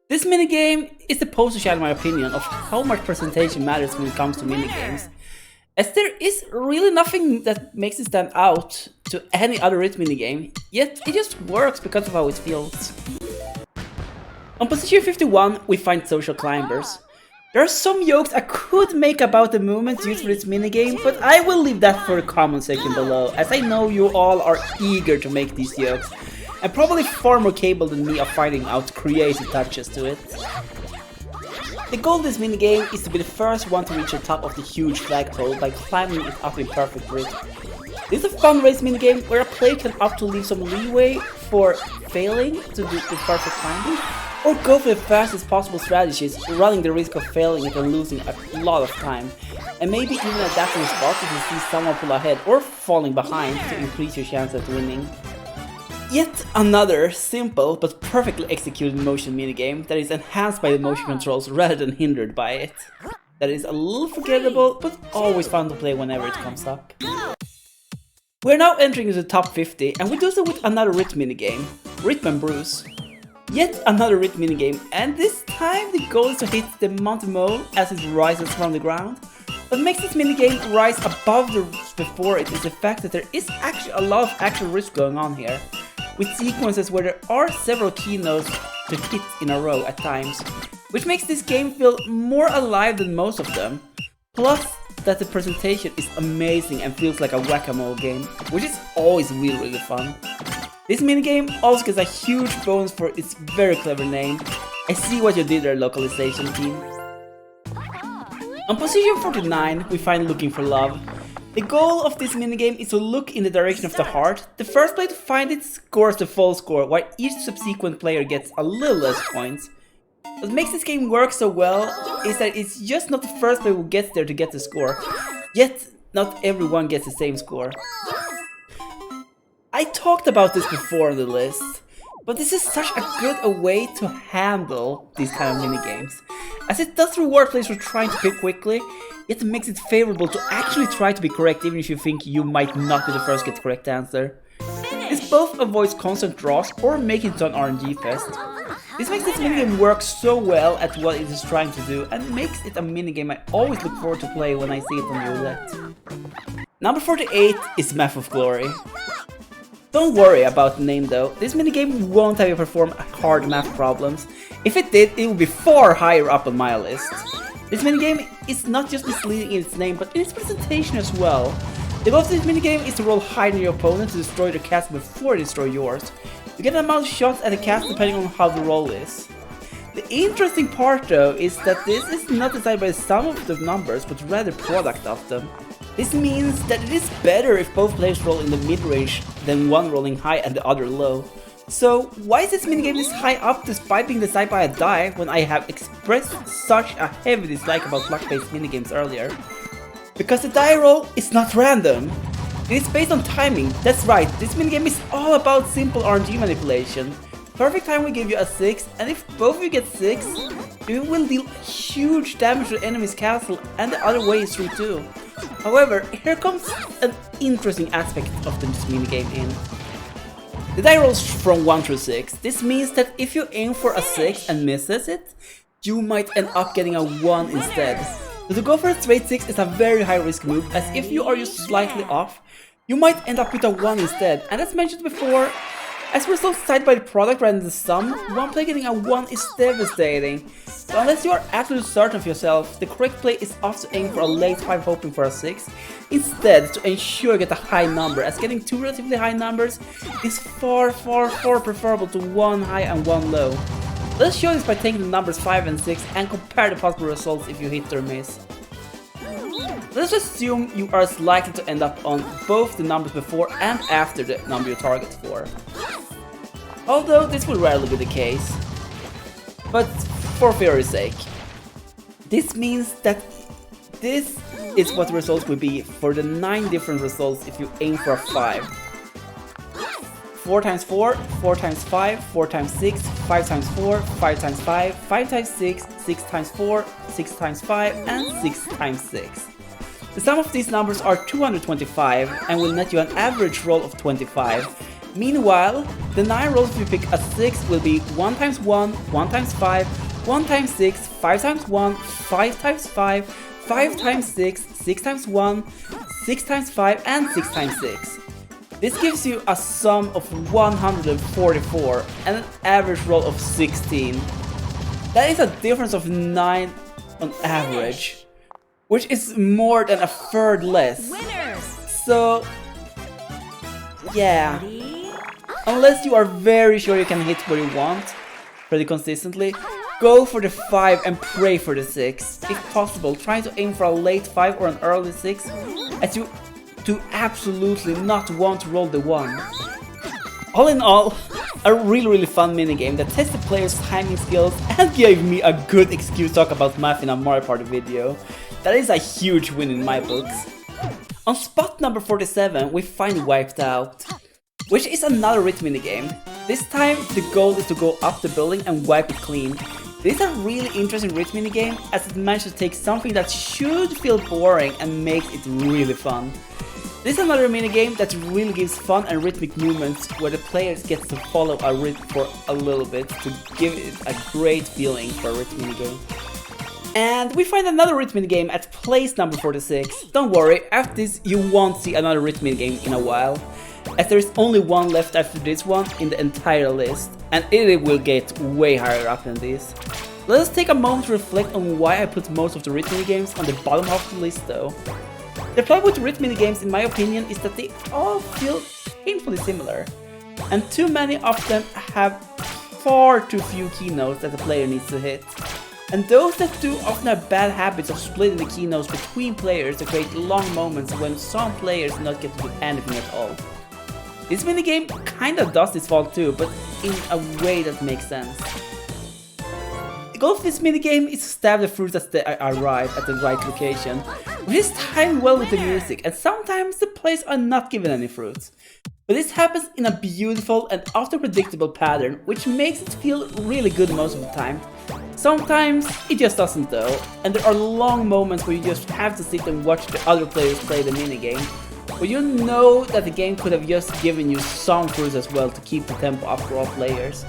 This minigame is the poster child in my opinion of how much presentation matters when it comes to minigames, as there is really nothing that makes it stand out to any other rich minigame, yet it just works because of how it feels. On position 51 we find Social Climbers. There are some jokes I could make about the movements used for this minigame, but I will leave that for the comment section below, as I know you all are eager to make these jokes, and probably far more capable than me of finding out creative touches to it. The goal of this minigame is to be the first one to reach the top of the huge flagpole by climbing it up in perfect rhythm. This is a fun race minigame where a player can opt to leave some leeway for failing to do the perfect climbing, or go for the fastest possible strategies, running the risk of failing it and losing a lot of time, and maybe even adapting spots if you see someone pull ahead or falling behind to increase your chance at winning. Yet another simple but perfectly executed motion minigame that is enhanced by the motion controls rather than hindered by it. That is a little forgettable, but always fun to play whenever it comes up. We're now entering into the top 50, and we do so with another rhythm minigame, Rhythm and Bruise. Yet another rhythm minigame, and this time the goal is to hit the mountain mole as it rises from the ground. What makes this minigame rise above the risk before it is the fact that there is actually a lot of actual risk going on here, with sequences where there are several key notes to hit in a row at times, which makes this game feel more alive than most of them. Plus that the presentation is amazing and feels like a whack-a-mole game, which is always really fun. This minigame also gets a huge bonus for its very clever name. I see what you did there, localization team. On position 49 we find Looking for Love. The goal of this minigame is to look in the direction of the heart. The first player to find it scores the full score, while each subsequent player gets a little less points. What makes this game work so well is that it's just not the first player who gets there to get the score, yet not everyone gets the same score. I talked about this before on the list, but this is such a good way to handle these kind of minigames, as it does reward players for trying to pick quickly, yet it makes it favorable to actually try to be correct even if you think you might not be the first to get the correct answer. This both avoids constant draws or making it an RNG fest. This makes this minigame work so well at what it is trying to do and makes it a minigame I always look forward to play when I see it on roulette. Number 48 is Map of Glory. Don't worry about the name though, this minigame won't have you perform hard math problems. If it did, it would be far higher up on my list. This minigame is not just misleading in its name, but in its presentation as well. The goal of this minigame is to roll high on your opponent to destroy their castle before they destroy yours. You get an amount of shots at the castle depending on how the roll is. The interesting part though is that this is not decided by the sum of the numbers, but rather product of them. This means that it is better if both players roll in the mid-range than one rolling high and the other low. So why is this minigame this high up despite being decided by a die when I have expressed such a heavy dislike about luck-based minigames earlier? Because the die roll is not random. It is based on timing, that's right, this minigame is all about simple RNG manipulation. Perfect time will give you a 6, and if both of you get 6, you will deal huge damage to the enemy's castle, and the other way is true too. However, here comes an interesting aspect of this minigame in. The die rolls from 1 through 6. This means that if you aim for a 6 and misses it, you might end up getting a 1 instead. So to go for a straight 6 is a very high risk move, as if you are just slightly off, you might end up with a 1 instead, and as mentioned before, as a result decided by the product rather than the sum, one play getting a 1 is devastating. So unless you are absolutely certain of yourself, the correct play is off to aim for a late 5 hoping for a 6, instead to ensure you get a high number, as getting 2 relatively high numbers is far preferable to 1 high and 1 low. Let's show this by taking the numbers 5 and 6 and compare the possible results if you hit or miss. Let's assume you are as likely to end up on both the numbers before and after the number you target for. Although this will rarely be the case. But for theory's sake. This means that this is what the results will be for the 9 different results if you aim for a 5. 4 times 4, 4 times 5, 4 times 6, 5 times 4, 5 times 5, 5 times 6, 6 times 4, 6 times 5, and 6 times 6. The sum of these numbers are 225 and will net you an average roll of 25. Meanwhile, the 9 rolls if you pick a 6 will be 1 times 1, 1 times 5, 1 times 6, 5 times 1, 5 times 5, 5 times 6, 6 times 1, 6 times 5, and 6 times 6. This gives you a sum of 144 and an average roll of 16. That is a difference of 9 on average, which is more than a third less. So, yeah. Unless you are very sure you can hit what you want pretty consistently, go for the 5 and pray for the 6. If possible, try to aim for a late 5 or an early 6, as you do absolutely not want to roll the 1. All in all, a really fun minigame that tests the player's timing skills and gave me a good excuse to talk about math in a Mario Party video. That is a huge win in my books. On spot number 47, we find Wiped Out, which is another rhythm minigame. This time, the goal is to go up the building and wipe it clean. This is a really interesting rhythm minigame, as it manages to take something that should feel boring and makes it really fun. This is another minigame that really gives fun and rhythmic movements where the players get to follow a rhythm for a little bit to give it a great feeling for a rhythm minigame. And we find another rhythm minigame at place number 46. Don't worry, after this you won't see another rhythm minigame in a while, as there is only one left after this one in the entire list, and it will get way higher up than this. Let us take a moment to reflect on why I put most of the rhythm minigames on the bottom half of the list though. The problem with rhythm minigames, in my opinion, is that they all feel painfully similar, and too many of them have far too few keynotes that the player needs to hit. And those that do often have bad habits of splitting the keynotes between players to create long moments when some players do not get to do anything at all. This minigame kinda does this fault too, but in a way that makes sense. The goal of this minigame is to stab the fruits as they arrive at the right location, which is timed well with the music, and sometimes the players are not given any fruits. But this happens in a beautiful and often predictable pattern, which makes it feel really good most of the time. Sometimes it just doesn't though, and there are long moments where you just have to sit and watch the other players play the minigame, but you know that the game could have just given you some fruits as well to keep the tempo up for all players.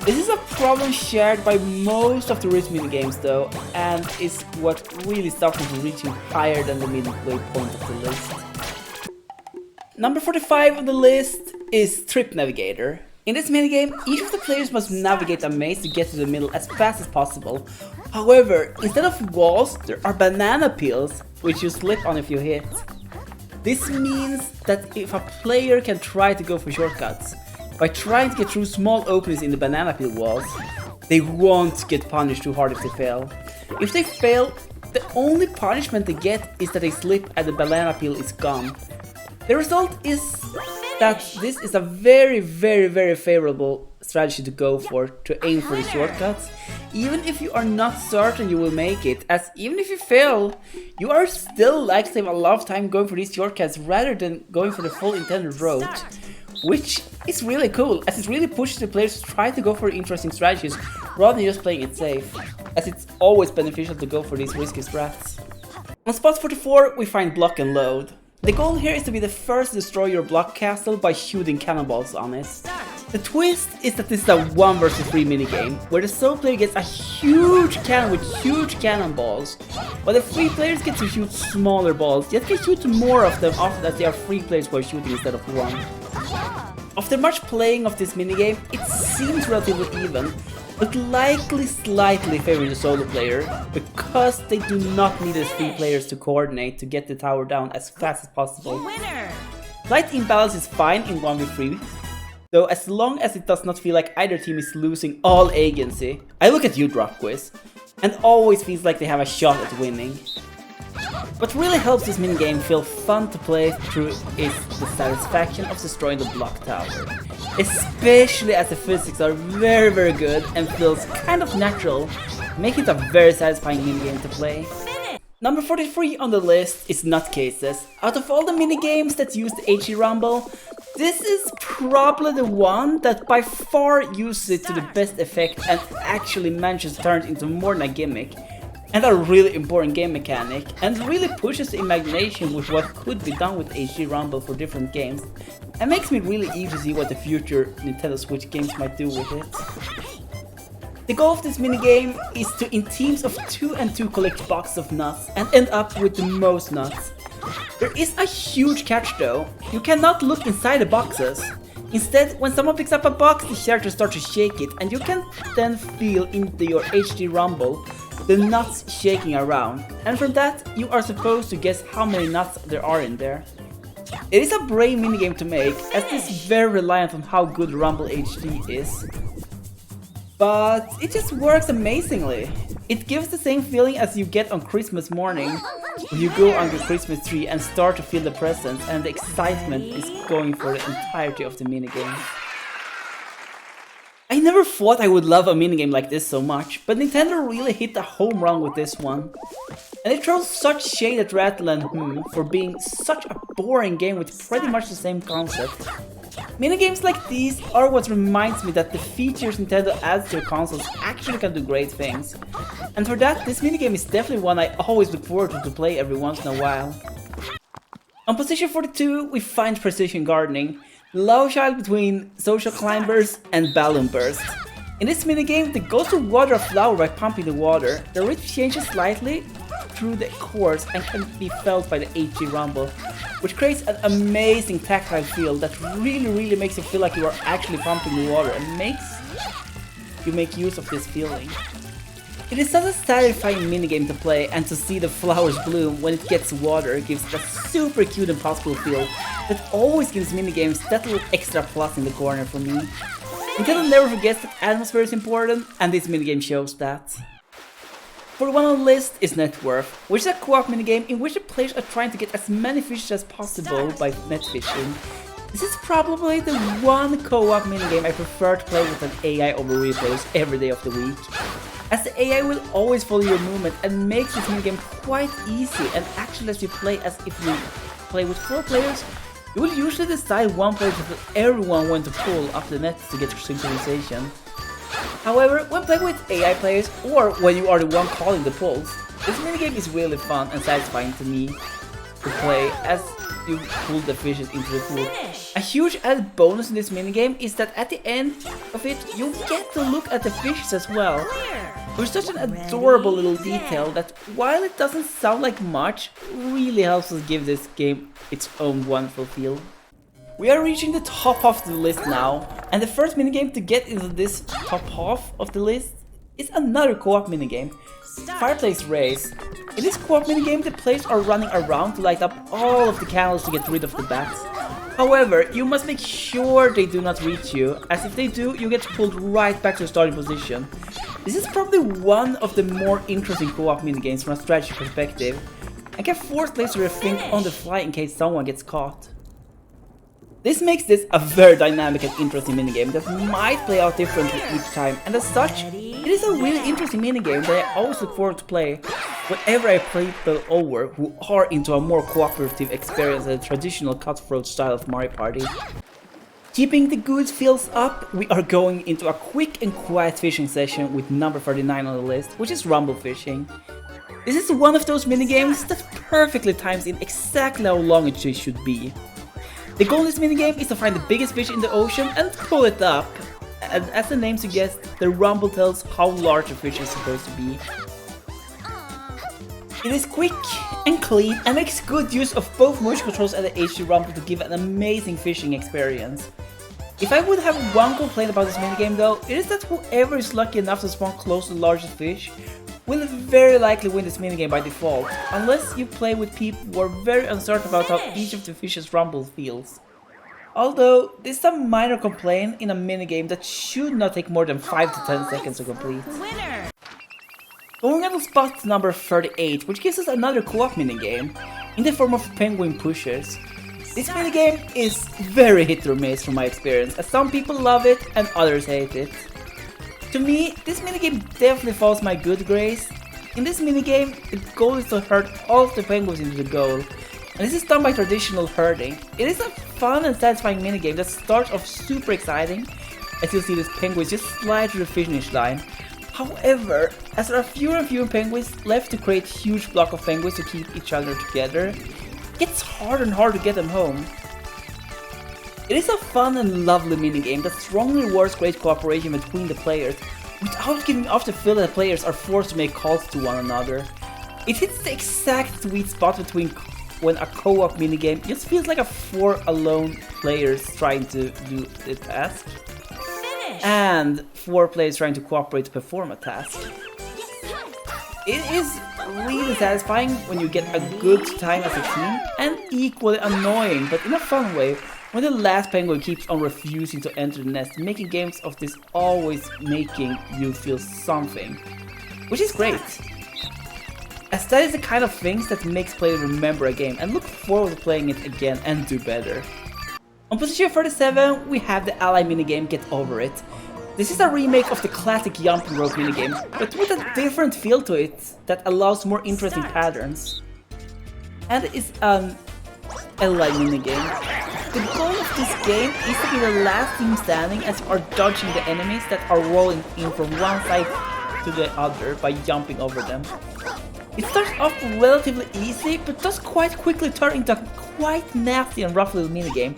This is a problem shared by most of the Rift minigames though, and is what really stops me from reaching higher than the midway point of the list. Number 45 on the list is Trip Navigator. In this minigame, each of the players must navigate a maze to get to the middle as fast as possible. However, instead of walls, there are banana peels, which you slip on if you hit. This means that if a player can try to go for shortcuts, by trying to get through small openings in the banana peel walls, they won't get punished too hard if they fail. If they fail, the only punishment they get is that they slip and the banana peel is gone. The result is that this is a very favorable strategy to go for, to aim for the shortcuts, even if you are not certain you will make it, as even if you fail, you are still likely to save a lot of time going for these shortcuts rather than going for the full intended route. Which is really cool, as it really pushes the players to try to go for interesting strategies rather than just playing it safe, as it's always beneficial to go for these risky strats. On spot 44 we find Block and Load. The goal here is to be the first to destroy your block castle by shooting cannonballs on it. The twist is that this is a 1 vs 3 minigame, where the solo player gets a huge cannon with huge cannonballs, while the free players get to shoot smaller balls, yet can shoot more of them after that they are 3 players who are shooting instead of 1. After much playing of this minigame, it seems relatively even, but likely slightly favoring the solo player, because they do not need the 3 players to coordinate to get the tower down as fast as possible. Slight imbalance is fine in 1v3, though as long as it does not feel like either team is losing all agency. I look at you, Drop Quiz, and always feels like they have a shot at winning. What really helps this minigame feel fun to play through is the satisfaction of destroying the block tower. Especially as the physics are very good and feels kind of natural, making it a very satisfying minigame to play. Number 43 on the list is Nutcases. Out of all the minigames that use the HD Rumble, this is probably the one that by far uses it to the best effect and actually manages to turn it into more than a gimmick, and a really important game mechanic, and really pushes the imagination with what could be done with HD Rumble for different games, and makes me really eager to see what the future Nintendo Switch games might do with it. The goal of this minigame is to, in teams of 2 and 2, collect boxes of nuts and end up with the most nuts. There is a huge catch though: you cannot look inside the boxes. Instead, when someone picks up a box, the character starts to shake it, and you can then feel into your HD Rumble the nuts shaking around, and from that you are supposed to guess how many nuts there are in there. It is a brave minigame to make, as it is very reliant on how good Rumble HD is. But it just works amazingly. It gives the same feeling as you get on Christmas morning, when you go under the Christmas tree and start to feel the presents, and the excitement is going for the entirety of the minigame. I never thought I would love a minigame like this so much, but Nintendo really hit a home run with this one. And it throws such shade at Rattle and for being such a boring game with pretty much the same concept. Minigames like these are what reminds me that the features Nintendo adds to their consoles actually can do great things. And for that, this minigame is definitely one I always look forward to play every once in a while. On position 42, we find Precision Gardening, the love child between Social Climbers and Balloon Burst. In this minigame, the goal is to water a flower by pumping the water. The rhythm changes slightly through the course and can be felt by the HD Rumble, which creates an amazing tactile feel that really makes you feel like you are actually pumping the water and makes you make use of this feeling. It is such a satisfying minigame to play, and to see the flowers bloom when it gets water gives it a super cute and possible feel that always gives minigames that little extra plus in the corner for me. Nintendo never forgets that atmosphere is important, and this minigame shows that. 41 on the list is Net Worth, which is a co-op minigame in which the players are trying to get as many fishes as possible by net fishing. This is probably the one co-op minigame I prefer to play with an AI over real players every day of the week, as the AI will always follow your movement and makes this minigame quite easy, and actually lets you play as if you play with 4 players. You will usually decide one player to tell everyone when to pull up the net to get synchronization. However, when playing with AI players, or when you are the one calling the pulls, this minigame is really fun and satisfying to me to play, as you pull the fishes into the pool. A huge added bonus in this minigame is that at the end of it, you get to look at the fishes as well. Which is such an adorable little detail that, while it doesn't sound like much, really helps us give this game its own wonderful feel. We are reaching the top half of the list now, and the first minigame to get into this top half of the list is another co-op minigame, Fireplace Race. In this co-op minigame, the players are running around to light up all of the candles to get rid of the bats. However, you must make sure they do not reach you, as if they do, you get pulled right back to the starting position. This is probably one of the more interesting co-op minigames from a strategy perspective, and can force players to rethink on the fly in case someone gets caught. This makes this a very dynamic and interesting minigame that might play out differently each time, and as such, it is a really interesting minigame that I always look forward to play whenever I play people over who are into a more cooperative experience than the traditional cutthroat style of Mario Party. Keeping the good feels up, we are going into a quick and quiet fishing session with number 39 on the list, which is rumble fishing. This is one of those minigames that perfectly times in exactly how long it should be. The goal in this minigame is to find the biggest fish in the ocean and pull it up. And as the name suggests, the rumble tells how large a fish is supposed to be. It is quick and clean and makes good use of both motion controls and the HD rumble to give an amazing fishing experience. If I would have one complaint about this minigame though, it is that whoever is lucky enough to spawn close to the largest fish will very likely win this minigame by default, unless you play with people who are very uncertain about how each of the fish's rumble feels. Although, this is a minor complaint in a minigame that should not take more than 5 to 10 seconds to complete. Going on to spot number 38, which gives us another co-op minigame, in the form of penguin pushers. This minigame is very hit or miss from my experience, as some people love it and others hate it. To me, this minigame definitely falls my good grace. In this minigame, the goal is to herd all of the penguins into the goal, and this is done by traditional herding. It is a fun and satisfying minigame that starts off super exciting, as you'll see these penguins just slide to the finish line. However, as there are fewer and fewer penguins left to create huge block of penguins to keep each other together, it gets harder and harder to get them home. It is a fun and lovely minigame that strongly rewards great cooperation between the players, without giving off the feel that the players are forced to make calls to one another. It hits the exact sweet spot between when a co-op minigame just feels like 4 alone players trying to do the task, and 4 players trying to cooperate to perform a task. It is really satisfying when you get a good time as a team, and equally annoying, but in a fun way, when the last penguin keeps on refusing to enter the nest, making games of this always making you feel something, which is great, as that is the kind of things that makes players remember a game and look forward to playing it again and do better. On position 37, we have the ally minigame Get Over It. This is a remake of the classic jumping rope minigame, but with a different feel to it that allows more interesting patterns. And it's an ally minigame. The goal of this game is to be the last team standing as you are dodging the enemies that are rolling in from one side to the other by jumping over them. It starts off relatively easy, but does quite quickly turn into a quite nasty and rough little minigame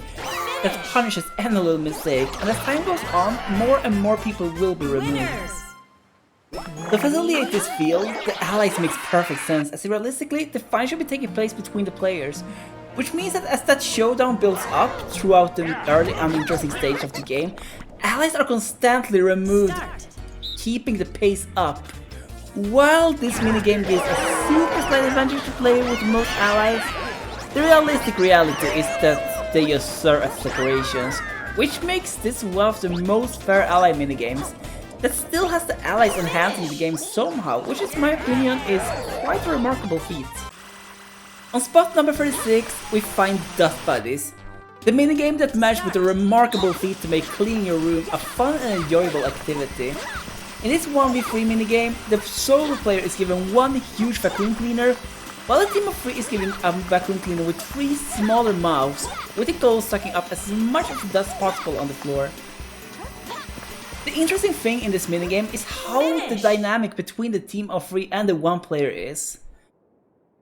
that punishes any little mistake, and as time goes on, more and more people will be removed. To facilitate this feel, the allies makes perfect sense, as realistically, the fight should be taking place between the players, which means that as that showdown builds up throughout the early and interesting stage of the game, allies are constantly removed, keeping the pace up. While this minigame gives a super slight advantage to play with most allies, the realistic reality is that they just serve as decorations, which makes this one of the most fair ally minigames that still has the allies enhancing the game somehow, which in my opinion is quite a remarkable feat. On spot number 36, we find Dust Buddies, the minigame that matched with a remarkable feat to make cleaning your room a fun and enjoyable activity. In this 1v3 minigame, the solo player is given one huge vacuum cleaner, while a team of 3 is given a vacuum cleaner with 3 smaller mouths, with the goal sucking up as much of the dust possible on the floor. The interesting thing in this minigame is how the dynamic between the team of 3 and the 1 player is.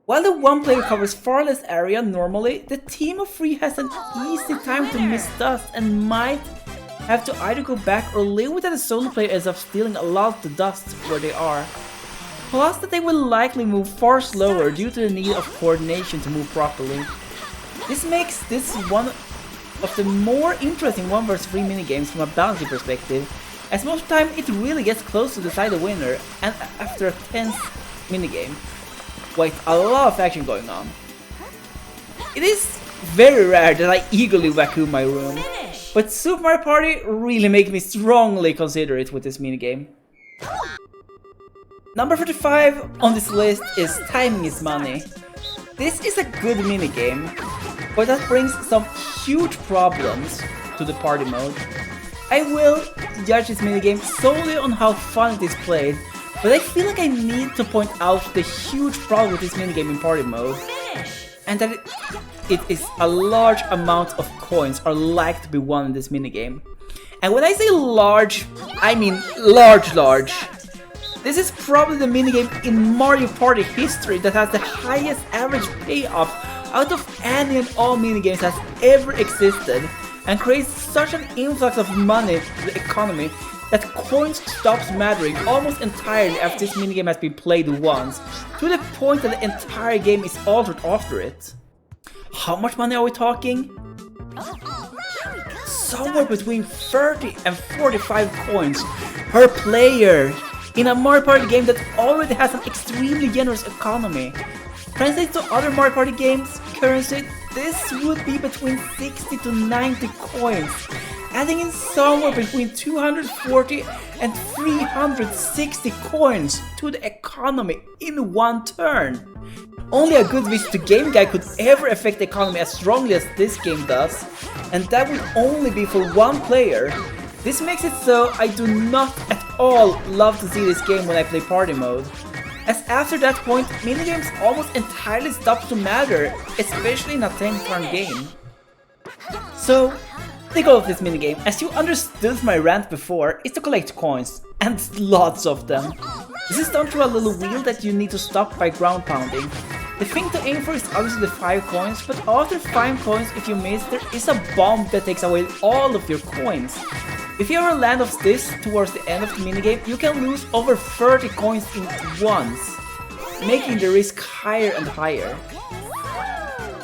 While the one player covers far less area normally, the team of 3 has an easy time to miss dust and might have to either go back or live with that the solo player ends up stealing a lot of the dust where they are. Plus that they will likely move far slower due to the need of coordination to move properly. This makes this one of the more interesting 1 vs 3 minigames from a balancing perspective, as most of the time it really gets close to decide the winner, and after a tense minigame, with a lot of action going on. It is very rare that I eagerly vacuum my room, but Super Mario Party really makes me strongly consider it with this minigame. Number 35 on this list is Timing is Money. This is a good minigame, but that brings some huge problems to the party mode. I will judge this minigame solely on how fun it is played, but I feel like I need to point out the huge problem with this minigame in party mode, and that it is a large amount of coins are like to be won in this minigame. And when I say large, I mean large. This is probably the minigame in Mario Party history that has the highest average payoff out of any and all minigames that has ever existed, and creates such an influx of money to the economy that coins stops mattering almost entirely after this minigame has been played once, to the point that the entire game is altered after it. How much money are we talking? Somewhere between 30 and 45 coins per player in a Mario Party game that already has an extremely generous economy. Translated to other Mario Party games currency, this would be between 60 to 90 coins, adding in somewhere between 240 and 360 coins to the economy in one turn. Only a good visit to Game Guy could ever affect the economy as strongly as this game does, and that would only be for one player. This makes it so I do not at all love to see this game when I play party mode, as after that point minigames almost entirely stop to matter, especially in a 10-turn game. So, the goal of this minigame, as you understood my rant before, is to collect coins, and lots of them. This is done through a little wheel that you need to stop by ground pounding. The thing to aim for is obviously the 5 coins, but after 5 coins, if you miss, there is a bomb that takes away all of your coins. If you ever land off this towards the end of the minigame, you can lose over 30 coins in once, making the risk higher and higher.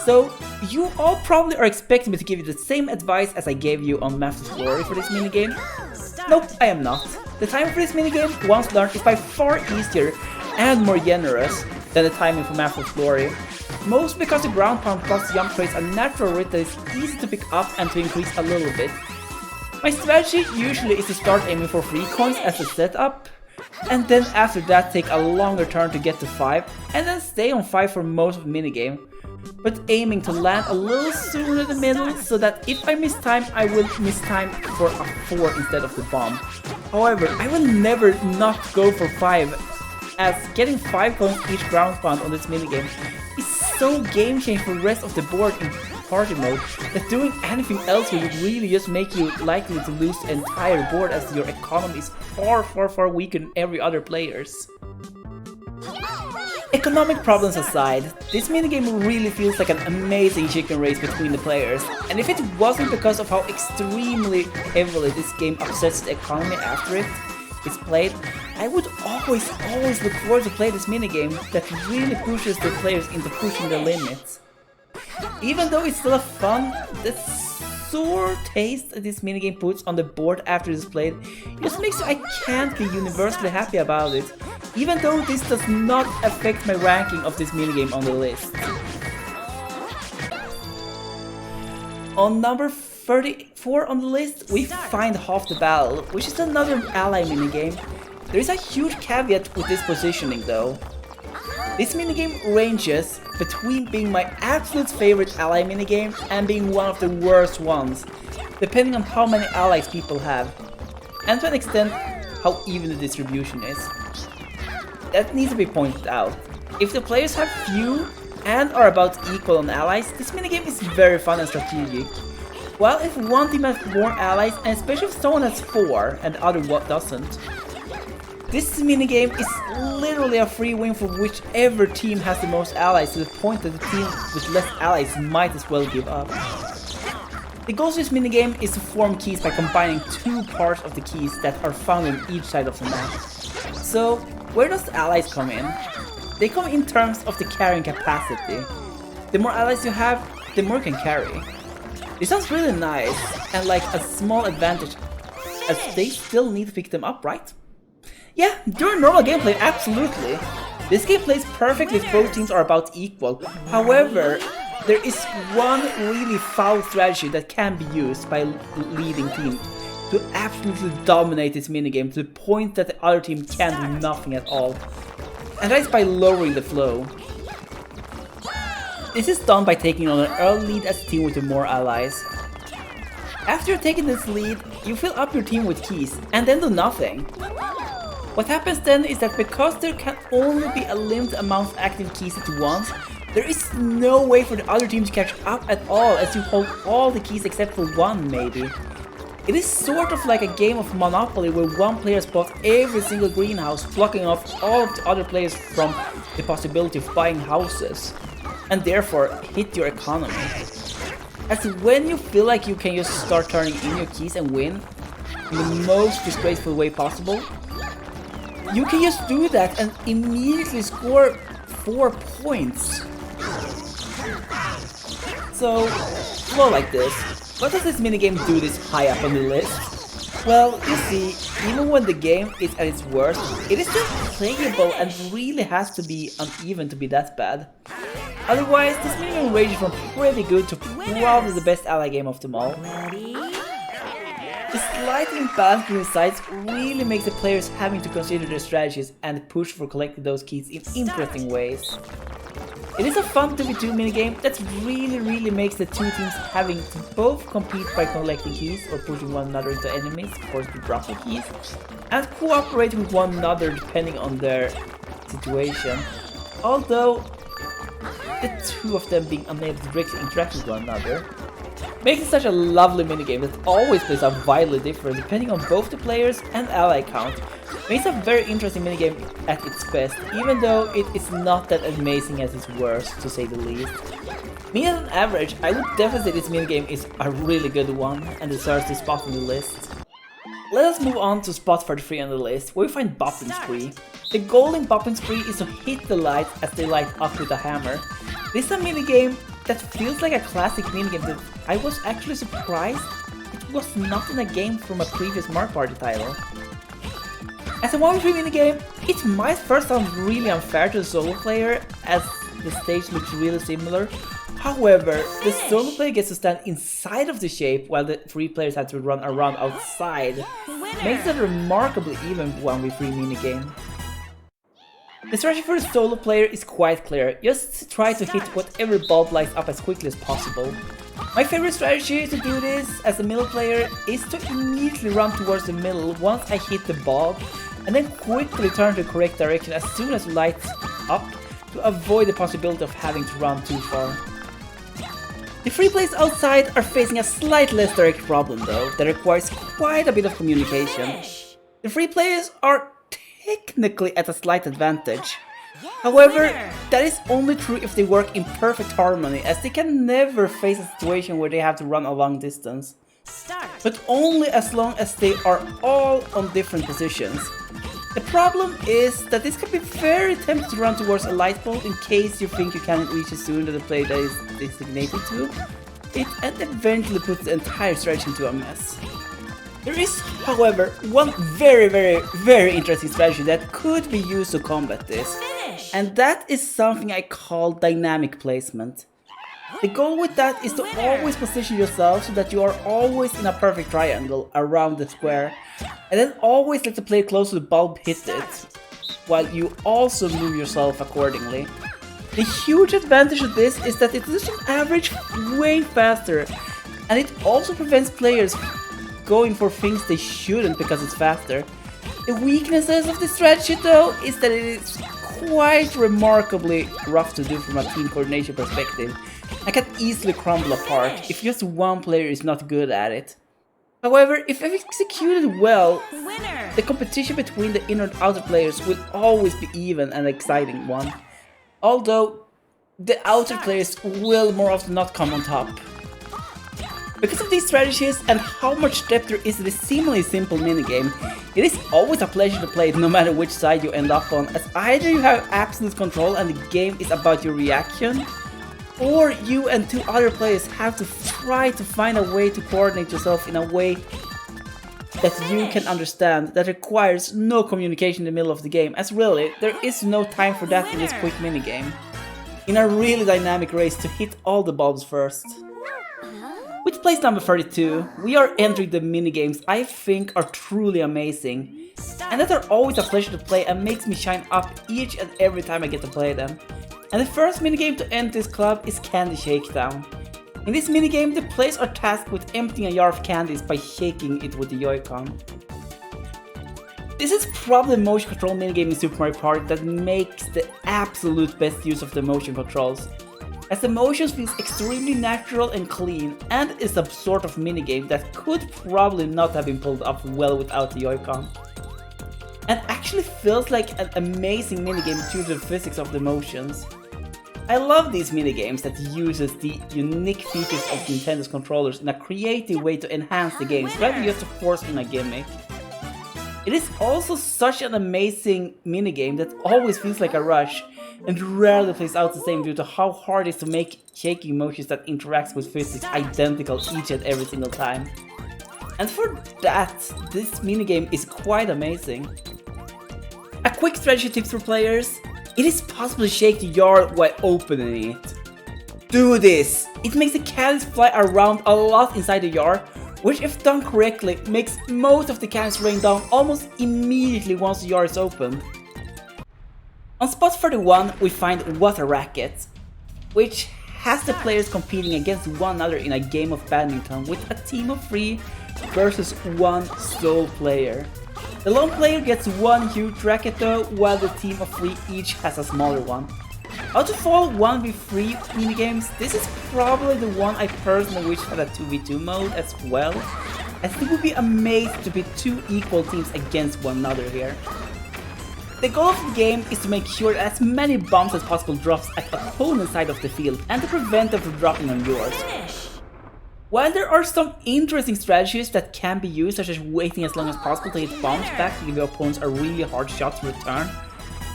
So, you all probably are expecting me to give you the same advice as I gave you on Math of Glory for this minigame. Nope, I am not. The timing for this minigame, once learned, is by far easier and more generous than the timing for Math of Glory. Mostly because the ground pound plus jump creates a natural rate that is easy to pick up and to increase a little bit. My strategy usually is to start aiming for 3 coins as a setup, and then after that take a longer turn to get to 5, and then stay on 5 for most of the minigame, but aiming to land a little sooner in the middle so that if I miss time, I will miss time for a 4 instead of the bomb. However, I will never not go for 5, as getting 5 coins each ground pound on this minigame is so game changing for the rest of the board in party mode that doing anything else will really just make you likely to lose the entire board, as your economy is far weaker than every other player's. Economic problems aside, this minigame really feels like an amazing chicken race between the players, and if it wasn't because of how extremely heavily this game upsets the economy after it is played, I would always look forward to play this minigame that really pushes the players into pushing the limits. Even though it's still a fun, the sour taste that this minigame puts on the board after it's played just makes I can't be universally happy about it, even though this does not affect my ranking of this minigame on the list. On number 34 on the list, we find Half the Battle, which is another ally minigame. There is a huge caveat with this positioning though. This minigame ranges between being my absolute favorite ally minigame and being one of the worst ones, depending on how many allies people have, and to an extent, how even the distribution is. That needs to be pointed out. If the players have few and are about equal on allies, this minigame is very fun and strategic. While if one team has more allies, and especially if someone has 4 and the other doesn't, This minigame is literally a free win for whichever team has the most allies, to the point that the team with less allies might as well give up. The goal of this minigame is to form keys by combining two parts of the keys that are found on each side of the map. So, where does the allies come in? They come in terms of the carrying capacity. The more allies you have, the more you can carry. This sounds really nice, and like a small advantage, as they still need to pick them up, right? Yeah, during normal gameplay, absolutely. This game plays perfectly if both teams are about equal. However, there is one really foul strategy that can be used by leading team to absolutely dominate this minigame to the point that the other team can do nothing at all. And that is by lowering the flow. This is done by taking on an early lead as a team with more allies. After you're taking this lead, you fill up your team with keys and then do nothing. What happens then is that because there can only be a limited amount of active keys at once, there is no way for the other team to catch up at all, as you hold all the keys except for one maybe. It is sort of like a game of Monopoly where one player spots every single greenhouse, blocking off all of the other players from the possibility of buying houses, and therefore hit your economy. As when you feel like you can just start turning in your keys and win in the most disgraceful way possible, you can just do that and immediately score 4 points. So, flow like this. What does this minigame do this high up on the list? Well, you see, even when the game is at its worst, it is still playable and really has to be uneven to be that bad. Otherwise, this minigame ranges from pretty good to probably the best ally game of them all. The slightly imbalanced between sides really makes the players having to consider their strategies and push for collecting those keys in interesting ways. It is a fun 2v2 minigame that really makes the two teams having to both compete by collecting keys or pushing one another into enemies, of course to drop the keys, and cooperating with one another depending on their situation. Although, the two of them being unable to directly interact with one another makes it such a lovely minigame that always plays out wildly different depending on both the players and ally count. Makes a very interesting minigame at its best, even though it is not that amazing at its worst, to say the least. Me as an average, I would definitely say this minigame is a really good one and deserves a spot on the list. Let us move on to spot 33 on the list, where we find Bopping Spree. The goal in Bopping Spree is to hit the lights as they light up with a hammer. This is a minigame that feels like a classic minigame that I was actually surprised it was not in a game from a previous Mario Party title. As a 1v3 minigame, it might first sound really unfair to the solo player as the stage looks really similar. However, the solo player gets to stand inside of the shape while the 3 players have to run around outside. Makes it a remarkably even 1v3 minigame. The strategy for the solo player is quite clear, just try to hit whatever bulb lights up as quickly as possible. My favorite strategy to do this as a middle player is to immediately run towards the middle once I hit the bulb, and then quickly turn to the correct direction as soon as it lights up to avoid the possibility of having to run too far. The 3 players outside are facing a slightly less direct problem though, that requires quite a bit of communication. The 3 players are technically at a slight advantage. However, that is only true if they work in perfect harmony, as they can never face a situation where they have to run a long distance. But only as long as they are all on different positions. The problem is that this can be very tempting to run towards a light bulb in case you think you can't reach it sooner than the player that is designated to. It eventually puts the entire strategy into a mess. There is, however, one very interesting strategy that could be used to combat this, and that is something I call dynamic placement. The goal with that is to always position yourself so that you are always in a perfect triangle around the square, and then always let the player close to the bulb hit it, while you also move yourself accordingly. The huge advantage of this is that it is on average way faster, and it also prevents players going for things they shouldn't because it's faster. The weaknesses of this strategy though is that it is quite remarkably rough to do from a team coordination perspective and can easily crumble apart if just one player is not good at it. However, if executed well, the competition between the inner and outer players will always be even and exciting one. Although, the outer players will more often not come on top. Because of these strategies and how much depth there is in this seemingly simple minigame, it is always a pleasure to play it no matter which side you end up on, as either you have absolute control and the game is about your reaction, or you and two other players have to try to find a way to coordinate yourself in a way that you can understand that requires no communication in the middle of the game, as really, there is no time for that in this quick minigame. In a really dynamic race to hit all the bulbs first. With place number 32, we are entering the minigames I think are truly amazing, and that are always a pleasure to play and makes me shine up each and every time I get to play them. And the first minigame to enter this club is Candy Shakedown. In this minigame, the players are tasked with emptying a jar of candies by shaking it with the Joy-Con. This is probably the motion control minigame in Super Mario Party that makes the absolute best use of the motion controls, as the motions feels extremely natural and clean, and is a sort of minigame that could probably not have been pulled off well without the Joy-Con. And actually feels like an amazing minigame due to the physics of the motions. I love these minigames that uses the unique features of Nintendo's controllers in a creative way to enhance the games rather than just to force in a gimmick. It is also such an amazing minigame that always feels like a rush, and rarely plays out the same due to how hard it is to make shaking motions that interacts with physics identical each and every single time. And for that, this minigame is quite amazing. A quick strategy tip for players: it is possible to shake the jar while opening it. Do this! It makes the candies fly around a lot inside the jar, which if done correctly makes most of the candies rain down almost immediately once the jar is opened. On spot 31 we find Water Racket, which has the players competing against one another in a game of badminton with a team of 3 versus 1 sole player. The lone player gets one huge racket though, while the team of 3 each has a smaller one. Out of all 1v3 minigames, this is probably the one I personally wish had a 2v2 mode as well, as it would be amazing to pit 2 equal teams against one another here. The goal of the game is to make sure that as many bombs as possible drops at the opponent's side of the field and to prevent them from dropping on yours. While there are some interesting strategies that can be used, such as waiting as long as possible to hit bombs back to give your opponents a really hard shot to return,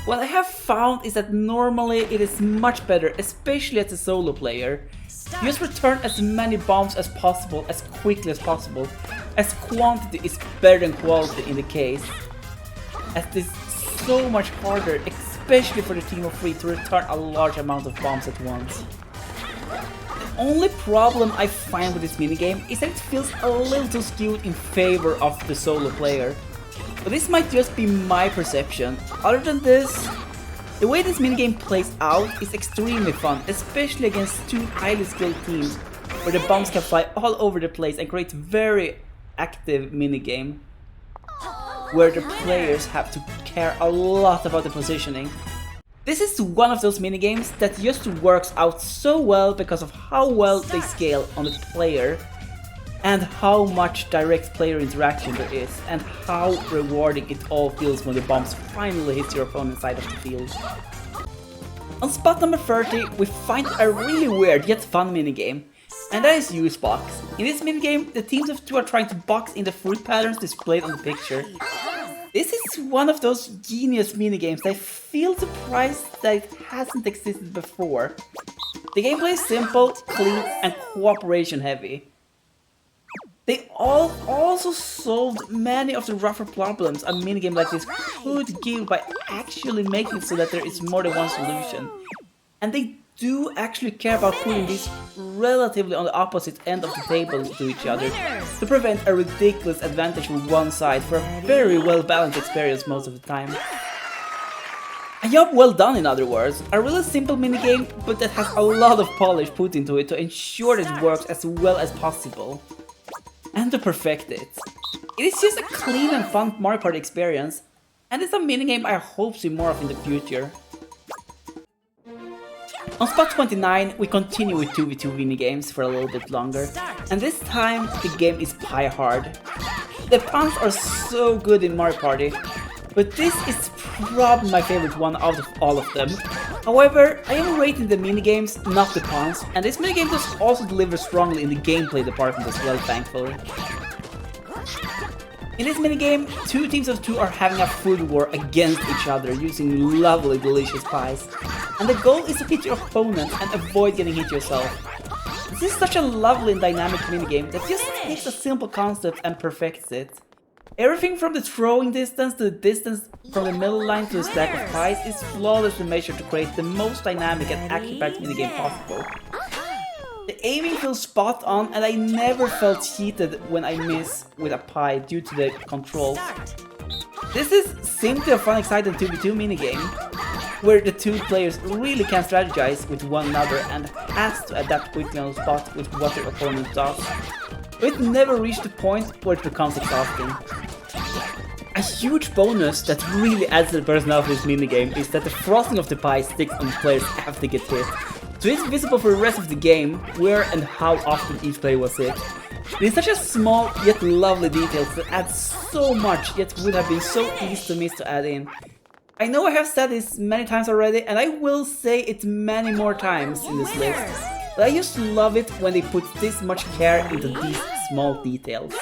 what I have found is that normally it is much better, especially as a solo player, to just return as many bombs as possible as quickly as possible, as quantity is better than quality in the case, as this so much harder, especially for the team of 3 to return a large amount of bombs at once. The only problem I find with this minigame is that it feels a little too skewed in favor of the solo player. But this might just be my perception. Other than this, the way this minigame plays out is extremely fun, especially against 2 highly skilled teams, where the bombs can fly all over the place and create very active minigame, where the players have to care a lot about the positioning. This is one of those minigames that just works out so well because of how well they scale on the player and how much direct player interaction there is and how rewarding it all feels when the bombs finally hit your opponent's side of the field. On spot number 30 we find a really weird yet fun minigame, and that is Use Box. In this minigame, the teams of 2 are trying to box in the fruit patterns displayed on the picture. This is one of those genius minigames that I feel surprised that it hasn't existed before. The gameplay is simple, clean, and cooperation heavy. They all also solved many of the rougher problems a minigame like this could give by actually making it so that there is more than one solution. And they do actually care about putting these relatively on the opposite end of the table to each other to prevent a ridiculous advantage from one side for a very well balanced experience most of the time. A job well done, in other words. A really simple minigame, but that has a lot of polish put into it to ensure that it works as well as possible. And to perfect it. It is just a clean and fun Mario Party experience, and it's a minigame I hope to see more of in the future. On spot 29, we continue with 2v2 minigames for a little bit longer, and this time the game is pie hard. The puns are so good in Mario Party, but this is probably my favorite one out of all of them. However, I am rating the minigames, not the puns, and this minigame does also deliver strongly in the gameplay department as well, thankfully. In this minigame, 2 teams of 2 are having a food war against each other using lovely delicious pies. And the goal is to hit your opponent and avoid getting hit yourself. This is such a lovely and dynamic minigame that just takes a simple concept and perfects it. Everything from the throwing distance to the distance from the middle line to the stack of pies is flawlessly measured to create the most dynamic and action-packed minigame possible. The aiming feels spot on, and I never felt cheated when I miss with a pie due to the controls. This is simply a fun, exciting 2v2 minigame, where the 2 players really can strategize with one another and has to adapt quickly on the spot with what their opponent does. But it never reached the point where it becomes exhausting. A huge bonus that really adds to the personality of this minigame is that the frosting of the pie sticks on players after they get hit. So it's visible for the rest of the game where and how often each player was hit. It is such a small yet lovely details that adds so much, yet would have been so easy to miss to add in. I know I have said this many times already, and I will say it many more times in this list, but I just love it when they put this much care into these small details.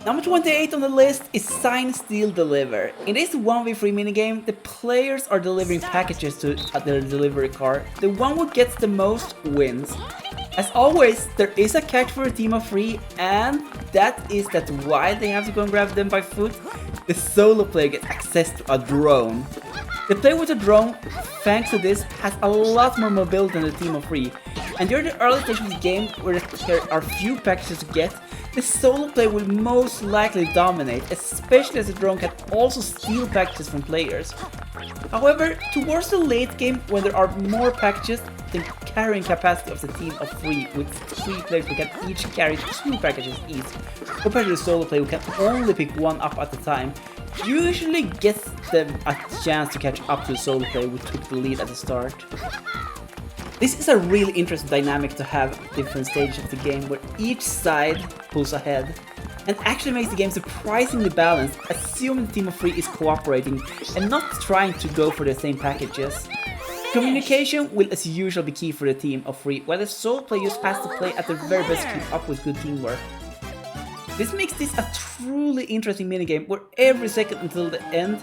Number 28 on the list is Sign, Steal, Deliver. In this 1v3 minigame, the players are delivering packages to their delivery car. The one who gets the most wins. As always, there is a catch for a team of 3, and that is that while they have to go and grab them by foot, the solo player gets access to a drone. The player with a drone, thanks to this, has a lot more mobility than the team of 3. And during the early stage of the game, where there are few packages to get, the solo player will most likely dominate, especially as the drone can also steal packages from players. However, towards the late game, when there are more packages, the carrying capacity of the team of 3, with 3 players who can each carry 2 packages each, compared to the solo player who can only pick one up at a time, usually gets them a chance to catch up to the solo player who took the lead at the start. This is a really interesting dynamic to have different stages of the game where each side pulls ahead, and actually makes the game surprisingly balanced, assuming the team of 3 is cooperating and not trying to go for the same packages. Communication will as usual be key for the team of 3, while the solo player just has to play at their very best to keep up with good teamwork. This makes this a truly interesting minigame where every second until the end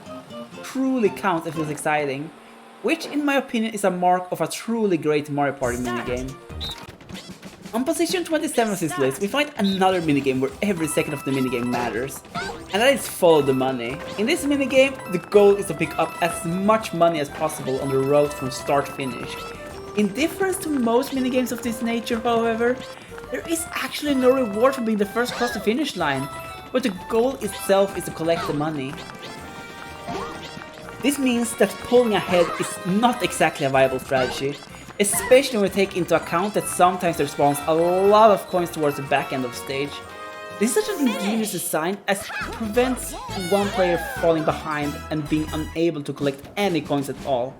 truly counts and feels exciting, which in my opinion is a mark of a truly great Mario Party minigame. On position 27 of this list, we find another minigame where every second of the minigame matters, and that is Follow the Money. In this minigame, the goal is to pick up as much money as possible on the road from start to finish. In difference to most minigames of this nature, however, there is actually no reward for being the first across the finish line, but the goal itself is to collect the money. This means that pulling ahead is not exactly a viable strategy, especially when we take into account that sometimes there spawns a lot of coins towards the back end of the stage. This is such an ingenious design as it prevents one player falling behind and being unable to collect any coins at all,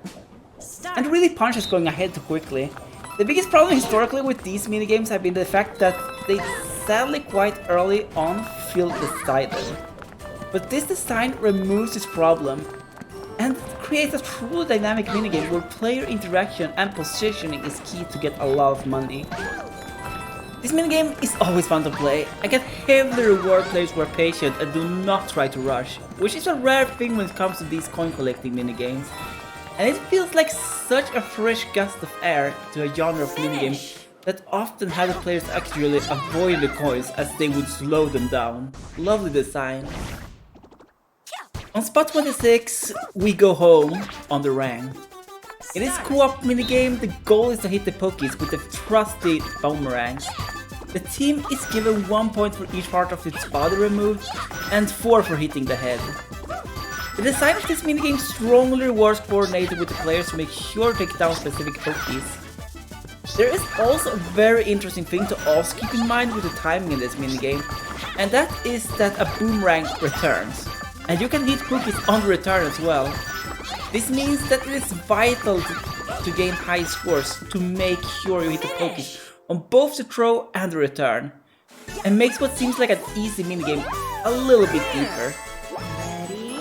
and really punishes going ahead too quickly. The biggest problem historically with these minigames have been the fact that they sadly quite early on feel decided. But this design removes this problem and creates a truly dynamic minigame where player interaction and positioning is key to get a lot of money. This minigame is always fun to play. I can heavily reward players who are patient and do not try to rush, which is a rare thing when it comes to these coin collecting minigames. And it feels like such a fresh gust of air to a genre of minigame that often have the players actually avoid the coins as they would slow them down. Lovely design. On spot 26, we go home on the rank. In this co-op minigame, the goal is to hit the Pokies with the trusty boomerangs. The team is given 1 point for each part of its body removed, and 4 for hitting the head. The design of this minigame strongly rewards coordinating with the players to make sure to take down specific Pokies. There is also a very interesting thing to also keep in mind with the timing in this minigame, and that is that a boomerang returns, and you can hit Pokies on the return as well. This means that it is vital to gain high scores to make sure you hit the pokies on both the throw and the return, and makes what seems like an easy minigame a little bit deeper.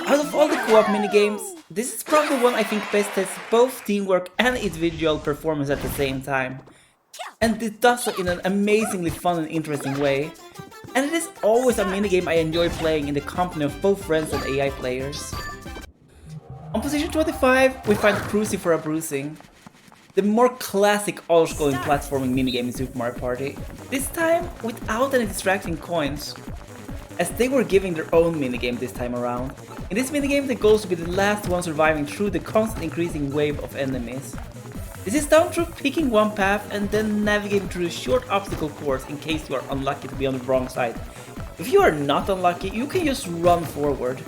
Out of all the co-op minigames, this is probably the one I think best tests both teamwork and individual performance at the same time. And it does so in an amazingly fun and interesting way. And it is always a minigame I enjoy playing in the company of both friends and AI players. On position 25, we find Cruising for a Bruising, the more classic auto-scrolling platforming minigame in Super Mario Party, this time without any distracting coins, as they were giving their own minigame this time around. In this minigame, the goal is to be the last one surviving through the constant increasing wave of enemies. This is done through picking one path and then navigating through a short obstacle course in case you are unlucky to be on the wrong side. If you are not unlucky, you can just run forward.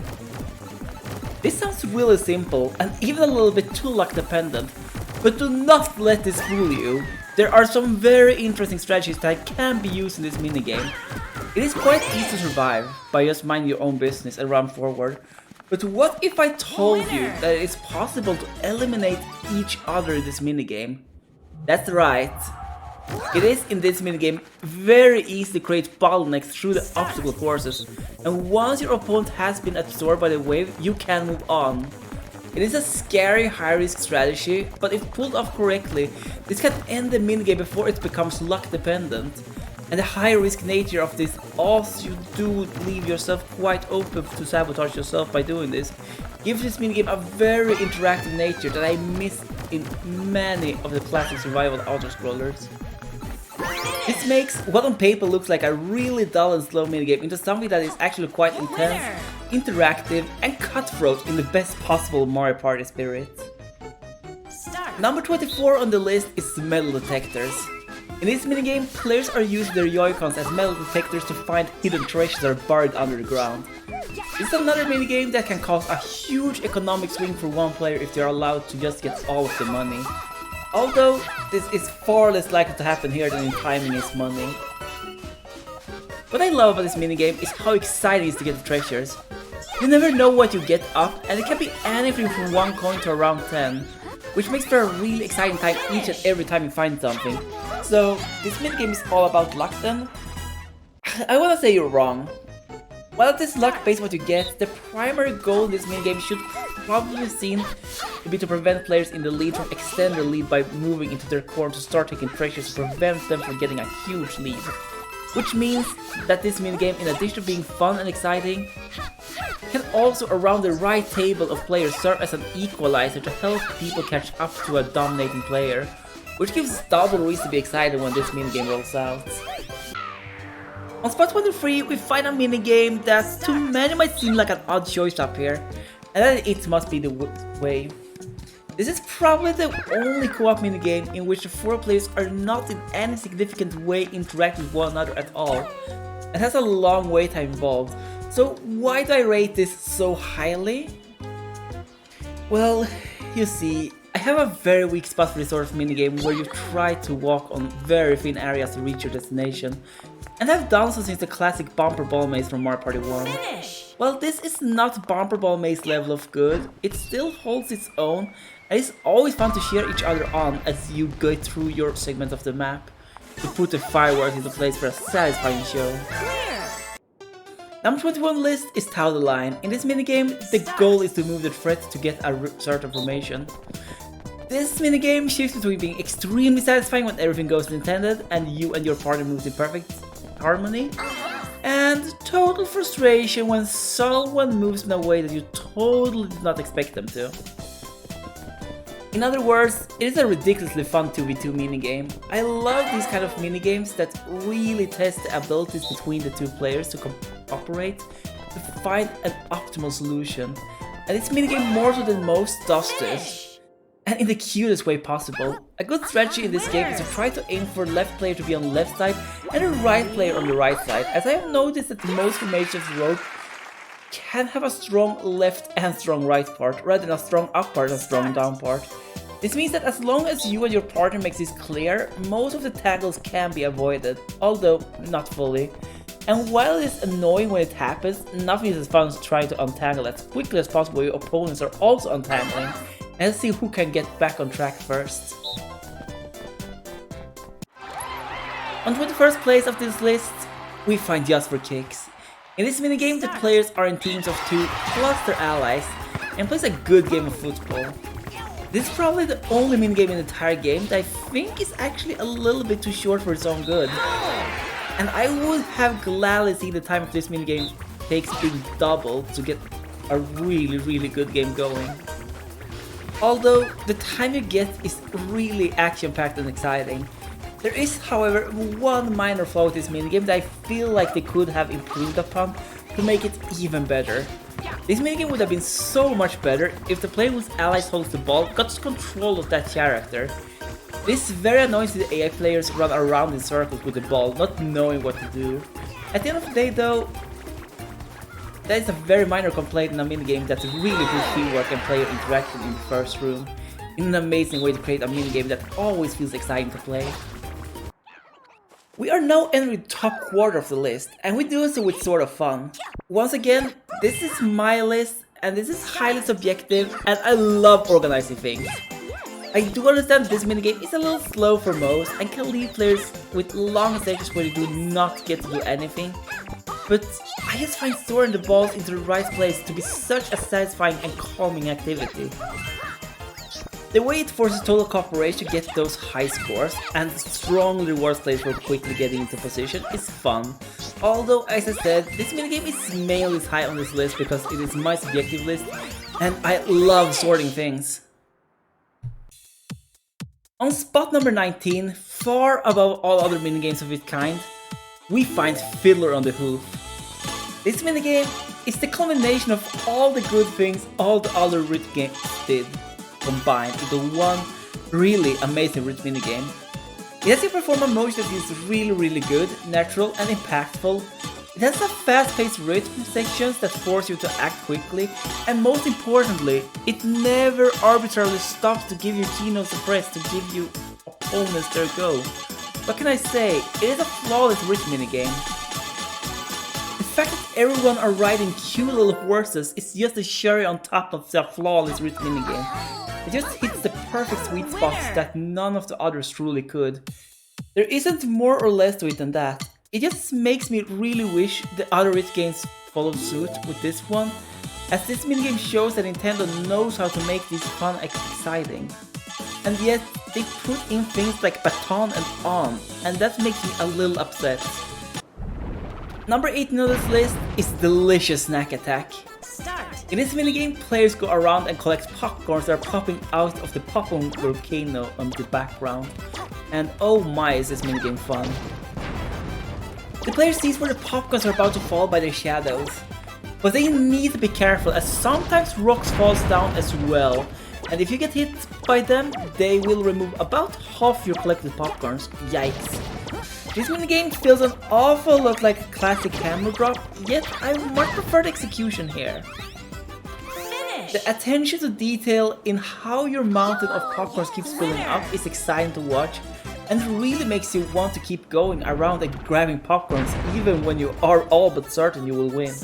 This sounds really simple and even a little bit too luck dependent, but do not let this fool you. There are some very interesting strategies that can be used in this minigame. It is quite easy to survive by just minding your own business and run forward. But what if I told you that it is possible to eliminate each other in this minigame? That's right. It is in this minigame very easy to create bottlenecks through the obstacle courses, and once your opponent has been absorbed by the wave, you can move on. It is a scary high-risk strategy, but if pulled off correctly, this can end the minigame before it becomes luck dependent. And the high-risk nature of this, also you do leave yourself quite open to sabotage yourself by doing this, gives this minigame a very interactive nature that I miss in many of the classic survival auto-scrollers. This makes what on paper looks like a really dull and slow minigame into something that is actually quite intense, interactive, and cutthroat in the best possible Mario Party spirit. Number 24 on the list is metal detectors. In this minigame, players are using their Joy-Cons as metal detectors to find hidden treasures that are buried under the ground. This is another minigame that can cause a huge economic swing for one player if they are allowed to just get all of the money. Although, this is far less likely to happen here than in Timing is Money. What I love about this minigame is how exciting it is to get the treasures. You never know what you get up, and it can be anything from 1 coin to around 10, which makes for a really exciting time each and every time you find something. So, this minigame is all about luck then? I wanna say you're wrong. While it is luck based on what you get, the primary goal in this minigame should probably be seen to be to prevent players in the lead from extending their lead by moving into their corner to start taking treasures to prevent them from getting a huge lead. Which means that this minigame, in addition to being fun and exciting, can also around the right table of players serve as an equalizer to help people catch up to a dominating player, which gives double reason to be excited when this minigame rolls out. On spot 23, we find a minigame that to many might seem like an odd choice up here, and that it must be the way. This is probably the only co-op minigame in which the 4 players are not in any significant way interacting with one another at all, and has a long wait time involved. So why do I rate this so highly? Well, you see, I have a very weak spot for this sort of minigame where you try to walk on very thin areas to reach your destination, and I've done so since the classic Bumper Ball Maze from Mario Party 1. While this is not Bumper Ball Maze level of good, it still holds its own, and it's always fun to cheer each other on as you go through your segment of the map, to put the fireworks into place for a satisfying show. Number 21 list is Tower the Line. In this minigame, the goal is to move the threat to get a certain formation. This minigame shifts between being extremely satisfying when everything goes as intended and you and your partner moves in perfect harmony, and total frustration when someone moves in a way that you totally did not expect them to. In other words, it is a ridiculously fun 2v2 minigame. I love these kind of minigames that really test the abilities between the 2 players to cooperate to find an optimal solution, and this minigame more so than most does this. And in the cutest way possible. A good strategy in this game is to try to aim for the left player to be on the left side and the right player on the right side, as I have noticed that most formations of the road can have a strong left and strong right part, rather than a strong up part and a strong down part. This means that as long as you and your partner makes this clear, most of the tackles can be avoided, although not fully. And while it's annoying when it happens, nothing is as fun as trying to untangle as quickly as possible your opponents are also untangling, and let's see who can get back on track first. On 21st place of this list, we find Just for Kicks. In this minigame, the players are in teams of 2 plus their allies and plays a good game of football. This is probably the only minigame in the entire game that I think is actually a little bit too short for its own good. And I would have gladly seen the time of this minigame takes being doubled to get a really good game going. Although the time you get is really action-packed and exciting. There is, however, one minor flaw with this minigame that I feel like they could have improved upon to make it even better. This minigame would have been so much better if the player whose allies holds the ball got control of that character. This very annoying to the AI players run around in circles with the ball, not knowing what to do. At the end of the day though, that is a very minor complaint in a minigame that's really good teamwork and player interaction in the first room, in an amazing way to create a minigame that always feels exciting to play. We are now entering the top quarter of the list, and we do so with sort of fun. Once again, this is my list, and this is highly subjective, and I love organizing things. I do understand this minigame is a little slow for most, and can leave players with long stages where they do not get to do anything, but I just find storing the balls into the right place to be such a satisfying and calming activity. The way it forces total cooperation to get those high scores and strongly rewards players for quickly getting into position is fun. Although, as I said, this minigame is mainly high on this list because it is my subjective list and I love sorting things. On spot number 19, far above all other minigames of its kind, we find Fiddler on the Hoof. This minigame is the combination of all the good things all the other rhythm games did, combined into one really amazing rhythm minigame. It has a perform a motion that is really good, natural and impactful. It has a fast-paced rhythm sections that force you to act quickly, and most importantly, it never arbitrarily stops to give you key notes to press to give you opponents their go. What can I say? It is a flawless rhythm minigame. The fact that everyone are riding cute little horses is just a cherry on top of the flawless rhythm minigame. It just hits the perfect sweet spots that none of the others truly could. There isn't more or less to it than that. It just makes me really wish the other rhythm games followed suit with this one, as this minigame shows that Nintendo knows how to make this fun and exciting. And yet, they put in things like baton and on, and that makes me a little upset. Number 18 on this list is Delicious Snack Attack. In this minigame, players go around and collect popcorns that are popping out of the popcorn volcano on the background. And oh my, is this minigame fun. The player sees where the popcorns are about to fall by their shadows. But they need to be careful, as sometimes rocks falls down as well. And if you get hit by them, they will remove about half your collected popcorns. Yikes. This minigame feels an awful lot like a classic hammer drop, yet I much prefer the execution here. The attention to detail in how your mountain of popcorns keeps filling up is exciting to watch, and really makes you want to keep going around and grabbing popcorns even when you are all but certain you will win.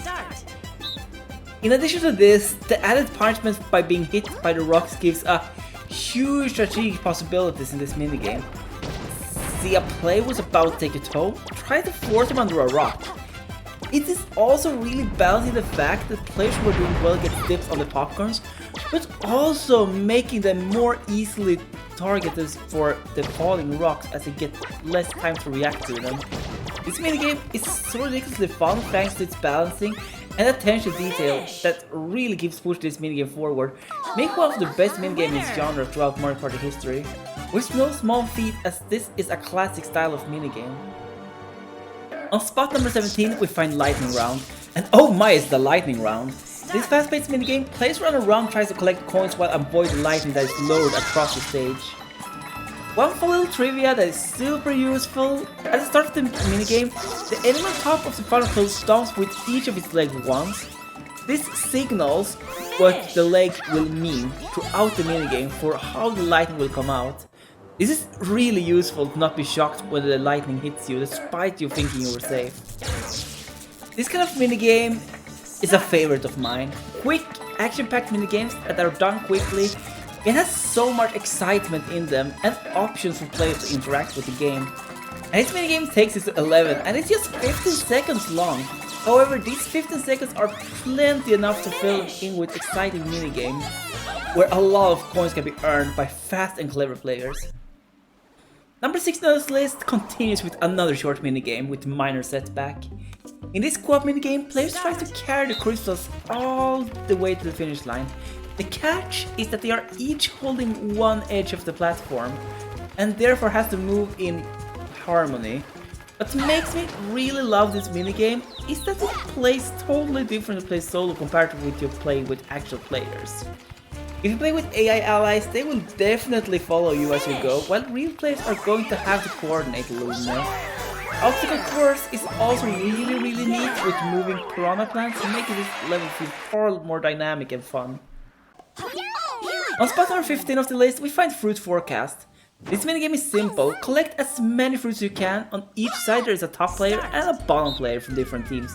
In addition to this, the added punishment by being hit by the rocks gives a huge strategic possibilities in this minigame. See a player was about to take it home, try to force him under a rock. It is also really balancing the fact that players who are doing well get dips on the popcorns, but also making them more easily targeted for the falling rocks as they get less time to react to them. This minigame is so ridiculously fun thanks to its balancing and attention to detail that really keeps pushing this minigame forward, making one of the best minigames in its genre throughout Mario Party history, which is no small feat as this is a classic style of minigame. On spot number 17 we find Lightning Round, and oh my, it's the Lightning Round! This fast-paced minigame, players run around trying to collect coins while avoiding lightning that is lowered across the stage. One fun little trivia that is super useful: at the start of the minigame, the enemy on top of the funnel close stomps with each of its legs once. This signals what the leg will mean throughout the minigame for how the lightning will come out. This is really useful to not be shocked when the lightning hits you, despite you thinking you were safe. This kind of minigame is a favorite of mine. Quick, action-packed minigames that are done quickly. It has so much excitement in them and options for players to interact with the game. And this minigame takes us to 11 and it's just 15 seconds long. However, these 15 seconds are plenty enough to fill in with exciting minigames, where a lot of coins can be earned by fast and clever players. Number 6 on this list continues with another short minigame with minor setback. In this co-op minigame, players try to carry the crystals all the way to the finish line. The catch is that they are each holding one edge of the platform, and therefore has to move in harmony. What makes me really love this minigame is that it plays totally different to play solo compared to when you play with actual players. If you play with AI allies, they will definitely follow you as you go, while real players are going to have to coordinate a little more. Obstacle course is also really neat with moving piranha plants, making this level feel far more dynamic and fun. On spot number 15 of the list, we find Fruit Forecast. This minigame is simple. Collect as many fruits as you can. On each side there is a top player and a bottom player from different teams.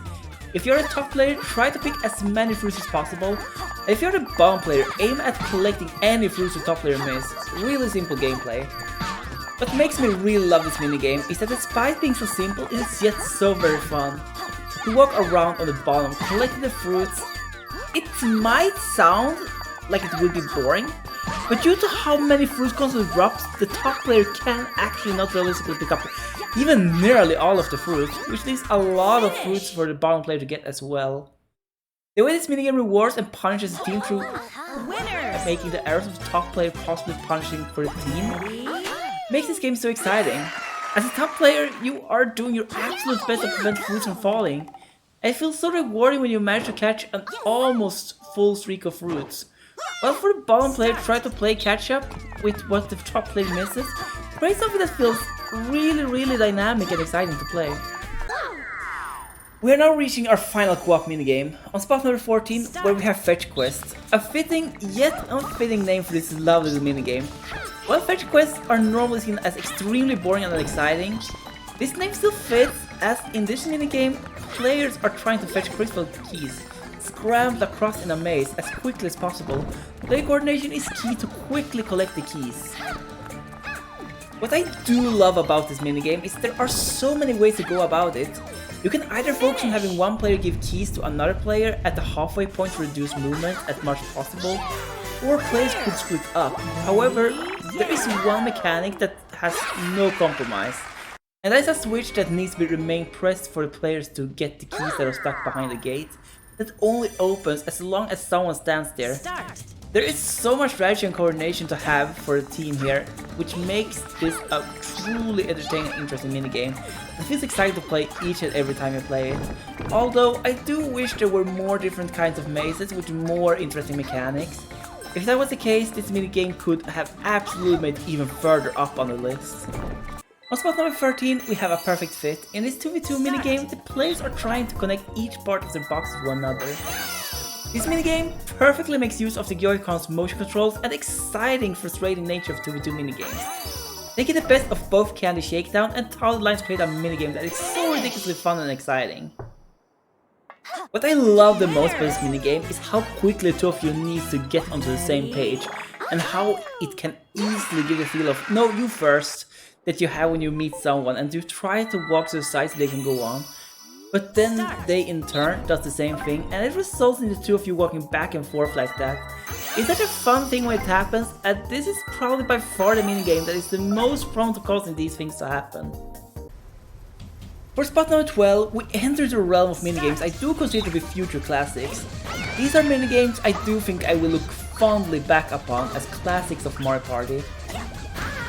If you're a top player, try to pick as many fruits as possible. And if you're the bottom player, aim at collecting any fruits the top player misses. Really simple gameplay. What makes me really love this minigame is that despite being so simple, it is yet so very fun. To walk around on the bottom, collecting the fruits, it might sound like it will be boring, but due to how many fruit constantly drops, the top player can actually not realistically pick up even nearly all of the fruits, which leaves a lot of fruits for the bottom player to get as well. The way this minigame rewards and punishes the team through making the errors of the top player possibly punishing for the team makes this game so exciting. As a top player, you are doing your absolute best to prevent fruits from falling. It feels so rewarding when you manage to catch an almost full streak of fruits. While for the bottom player, try to play catch up with what the top player misses. Create something that feels really dynamic and exciting to play. We are now reaching our final co-op minigame, on spot number 14, where we have Fetch Quest. A fitting yet unfitting name for this lovely little minigame. While Fetch Quests are normally seen as extremely boring and unexciting, this name still fits, as in this minigame, players are trying to fetch crystal keys, scramble across in a maze as quickly as possible. Player coordination is key to quickly collect the keys. What I do love about this minigame is there are so many ways to go about it. You can either focus on having one player give keys to another player at the halfway point to reduce movement as much as possible, or players could split up. However, there is one mechanic that has no compromise, and that is a switch that needs to remain pressed for the players to get the keys that are stuck behind the gate, that only opens as long as someone stands there. There is so much strategy and coordination to have for the team here, which makes this a truly entertaining and interesting minigame. It feels exciting to play each and every time you play it. Although I do wish there were more different kinds of mazes with more interesting mechanics. If that was the case, this minigame could have absolutely made even further up on the list. On spot number 13, we have a perfect fit. In this 2v2 minigame, the players are trying to connect each part of their box to one another. This minigame perfectly makes use of the Joy-Con's motion controls and the exciting, frustrating nature of 2v2 minigames. They get the best of both Candy Shakedown and Toddler Lines to create a minigame that is so ridiculously fun and exciting. What I love the most about this minigame is how quickly the two of you need to get onto the same page, and how it can easily give the feel of "no, you first" that you have when you meet someone and you try to walk to the side so they can go on. But then they in turn does the same thing, and it results in the two of you walking back and forth like that. It's such a fun thing when it happens, and this is probably by far the minigame that is the most prone to causing these things to happen. For spot number 12, we enter the realm of minigames I do consider to be future classics. These are minigames I do think I will look fondly back upon as classics of Mario Party.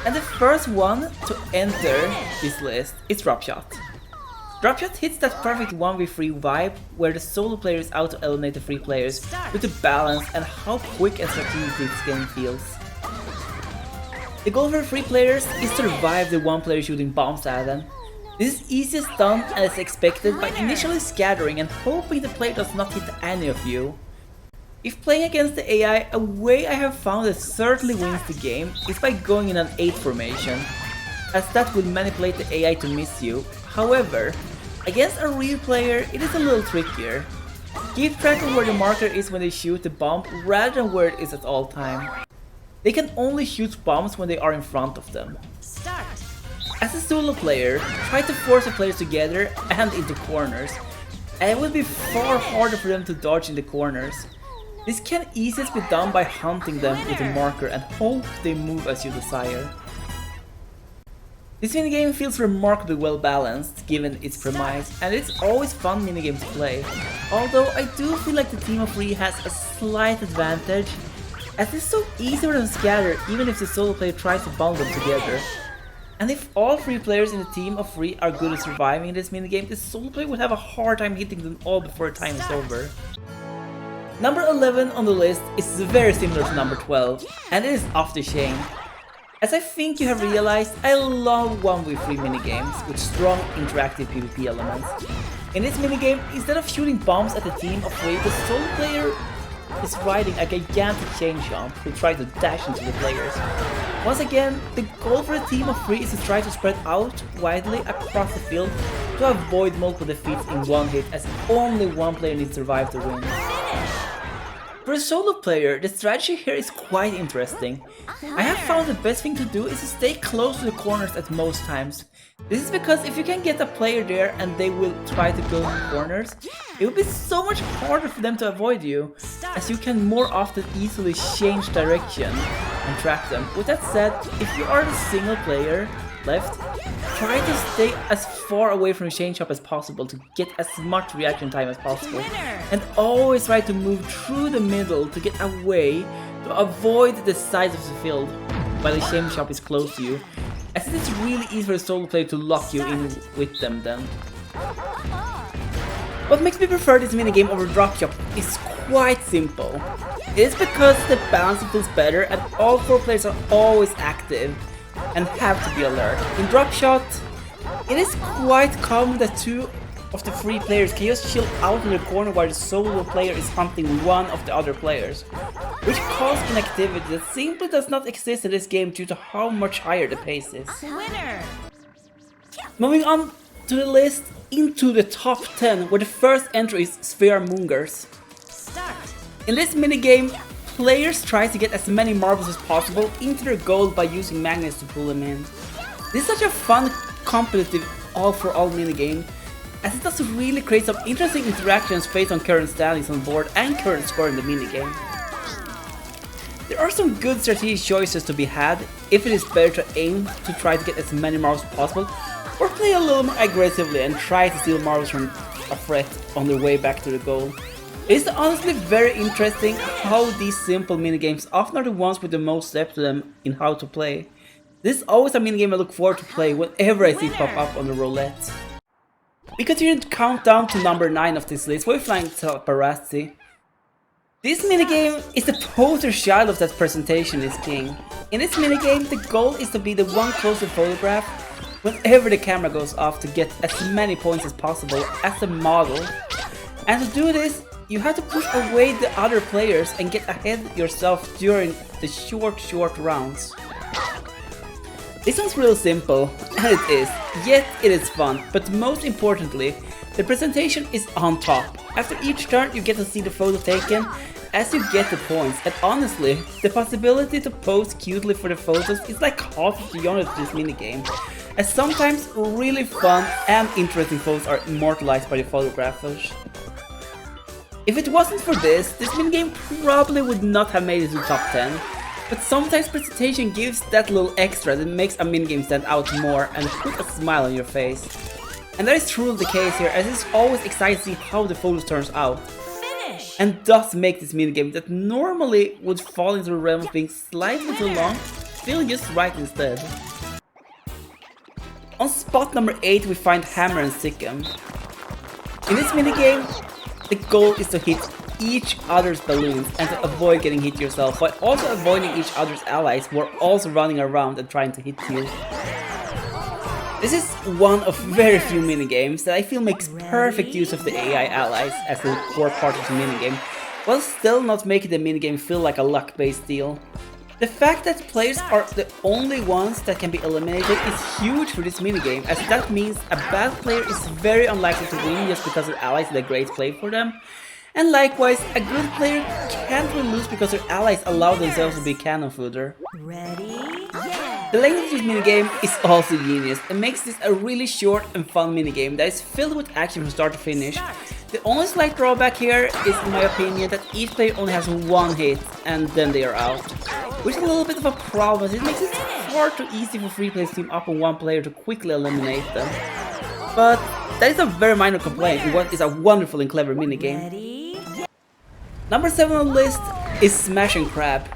And the first one to enter this list is Dropshot. Dropshot hits that perfect 1v3 vibe where the solo player is out to eliminate the 3 players with the balance and how quick and strategic this game feels. The goal for 3 players is to revive the 1 player shooting bombs at them. This is easiest done as expected by initially scattering and hoping the player does not hit any of you. If playing against the AI, a way I have found that certainly wins the game is by going in an 8 formation, as that will manipulate the AI to miss you. However, Against a real player, it is a little trickier. Keep track of where the marker is when they shoot the bomb rather than where it is at all time. They can only shoot bombs when they are in front of them. Start. As a solo player, try to force the players together and into corners, and it will be far harder for them to dodge in the corners. This can easiest be done by hunting them with a marker and hope they move as you desire. This minigame feels remarkably well balanced given its premise, and it's always fun minigame to play, although I do feel like the team of 3 has a slight advantage, as it's so easy for them to scatter even if the solo player tries to bond them together. And if all 3 players in the team of 3 are good at surviving this minigame, the solo player would have a hard time hitting them all before time is over. Number 11 on the list is very similar to number 12, and it is Off the Chain. As I think you have realized, I love 1v3 minigames with strong interactive PvP elements. In this minigame, instead of shooting bombs at the team of 3, the solo player is riding a gigantic chain jump to try to dash into the players. Once again, the goal for a team of 3 is to try to spread out widely across the field to avoid multiple defeats in one hit, as only one player needs to survive to win. For a solo player, the strategy here is quite interesting. I have found the best thing to do is to stay close to the corners at most times. This is because if you can get a player there and they will try to go in the corners, it will be so much harder for them to avoid you, as you can more often easily change direction and track them. With that said, if you are the single player left, try to stay as far away from the chain shop as possible to get as much reaction time as possible. And always try to move through the middle to get away to avoid the sides of the field while the chain shop is close to you, as it is really easy for a solo player to lock you in with them then. What makes me prefer this minigame over drop shot is quite simple. It is because the balancing feels better and all 4 players are always active and have to be alert. In drop shot, it is quite common that 2 of the 3 players can just chill out in the corner while the solo player is hunting one of the other players, which causes inactivity that simply does not exist in this game due to how much higher the pace is. Winner. Moving on to the list, into the top 10, where the first entry is Sphere Moongers. Start. In this minigame, players try to get as many marbles as possible into their goal by using magnets to pull them in. This is such a fun, competitive all-for-all minigame, as it does really create some interesting interactions based on current standings on board and current score in the minigame. There are some good strategic choices to be had if it is better to aim to try to get as many marbles as possible, or play a little more aggressively and try to steal marbles from a threat on their way back to the goal. It's honestly very interesting how these simple minigames often are the ones with the most steps to them in how to play. This is always a minigame I look forward to play whenever I see it pop up on the roulette. We continue to count down to number 9 of this list, where we find Paparazzi. This minigame is the poster child of that presentation is king. In this minigame, the goal is to be the one close to photograph whenever the camera goes off to get as many points as possible as a model. And to do this, you have to push away the other players and get ahead yourself during the short rounds. This sounds real simple, and it is, yet it is fun, but most importantly, the presentation is on top. After each turn you get to see the photo taken as you get the points, and honestly, the possibility to pose cutely for the photos is like half of the honor of this minigame, as sometimes really fun and interesting photos are immortalized by the photographers. If it wasn't for this minigame probably would not have made it to the top 10, but sometimes presentation gives that little extra that makes a minigame stand out more and put a smile on your face. And that is truly the case here, as it's always exciting to see how the photos turns out. Finish. And thus make this minigame that normally would fall into the realm of being slightly too long, feel just right instead. On spot number 8 we find Hammer and Sick'em. In this minigame, the goal is to hit each other's balloons and to avoid getting hit yourself, while also avoiding each other's allies who are also running around and trying to hit you. This is one of very few minigames that I feel makes perfect use of the AI allies as the core part of the minigame, while still not making the minigame feel like a luck-based deal. The fact that players are the only ones that can be eliminated is huge for this minigame, as that means a bad player is very unlikely to win just because their allies did a great play for them. And likewise, a good player can't really lose because their allies allow themselves to be cannon fodder. Ready? Yeah! The length of this minigame is also genius and makes this a really short and fun minigame that is filled with action from start to finish. The only slight drawback here is, in my opinion, that each player only has one hit and then they are out. Which is a little bit of a problem, as it makes it far too easy for free players to team up on one player to quickly eliminate them. But that is a very minor complaint in what is a wonderful and clever minigame. Ready? Number 7 on the list is Smash and Crab.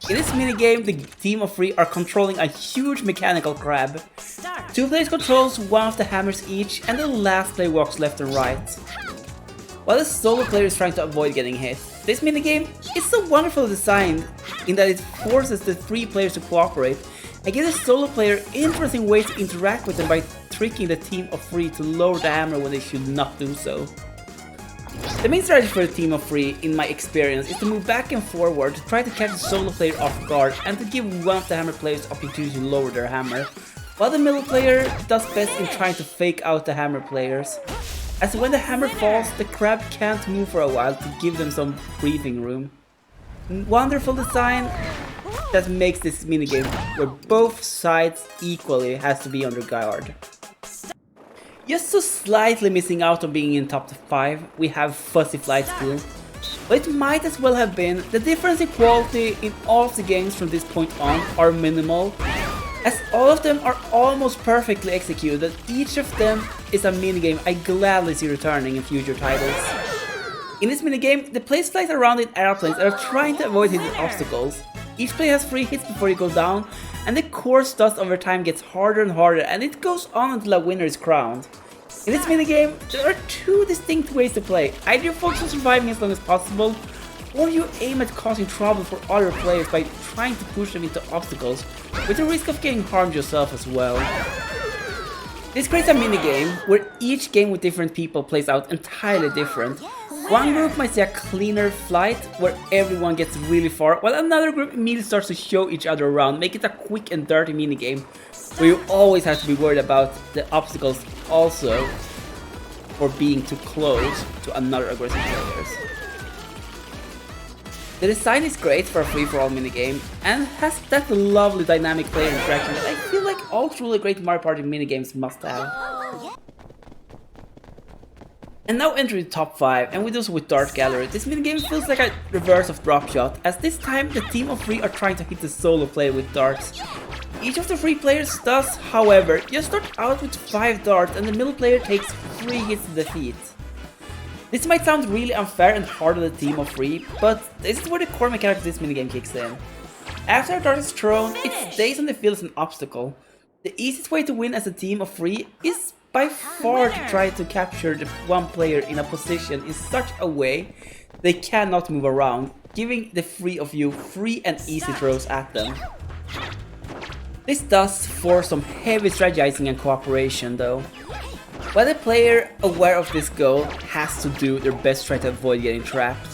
In this minigame, the team of 3 are controlling a huge mechanical crab. 2 players controls one of the hammers each, and the last player walks left and right, while the solo player is trying to avoid getting hit. This minigame is so wonderfully designed in that it forces the 3 players to cooperate and gives the solo player interesting ways to interact with them by tricking the team of 3 to lower the hammer when they should not do so. The main strategy for the team of 3, in my experience, is to move back and forward to try to catch the solo player off guard and to give one of the hammer players the opportunity to lower their hammer, while the middle player does best in trying to fake out the hammer players, as when the hammer falls, the crab can't move for a while to give them some breathing room. Wonderful design that makes this minigame where both sides equally has to be on their guard. Just so slightly missing out on being in top 5, we have Fuzzy Flight still. But it might as well have been. The difference in quality in all of the games from this point on are minimal, as all of them are almost perfectly executed. Each of them is a minigame I gladly see returning in future titles. In this minigame, the players fly around in airplanes and are trying to avoid hitting obstacles. Each player has 3 hits before you go down, and the course thus over time gets harder and harder, and it goes on until a winner is crowned. In this minigame, there are 2 distinct ways to play. Either you focus on surviving as long as possible, or you aim at causing trouble for other players by trying to push them into obstacles, with the risk of getting harmed yourself as well. This creates a minigame where each game with different people plays out entirely different. One group might see a cleaner flight where everyone gets really far, while another group immediately starts to show each other around, make it a quick and dirty minigame where you always have to be worried about the obstacles also, or being too close to another aggressive players. The design is great for a free-for-all minigame and has that lovely dynamic player interaction that I feel like all truly great Mario Party minigames must have. And now entering the top 5, and we do so with Dart Gallery. This minigame feels like a reverse of Drop Shot, as this time the team of 3 are trying to hit the solo player with darts. Each of the 3 players does, however, just start out with 5 darts and the middle player takes 3 hits to defeat. This might sound really unfair and hard on the team of 3, but this is where the core mechanic of this minigame kicks in. After a dart is thrown, it stays on the field as an obstacle. The easiest way to win as a team of 3 is by far to try to capture the one player in a position in such a way they cannot move around, giving the 3 of you free and easy throws at them. This does force some heavy strategizing and cooperation though, while the player aware of this goal has to do their best to try to avoid getting trapped.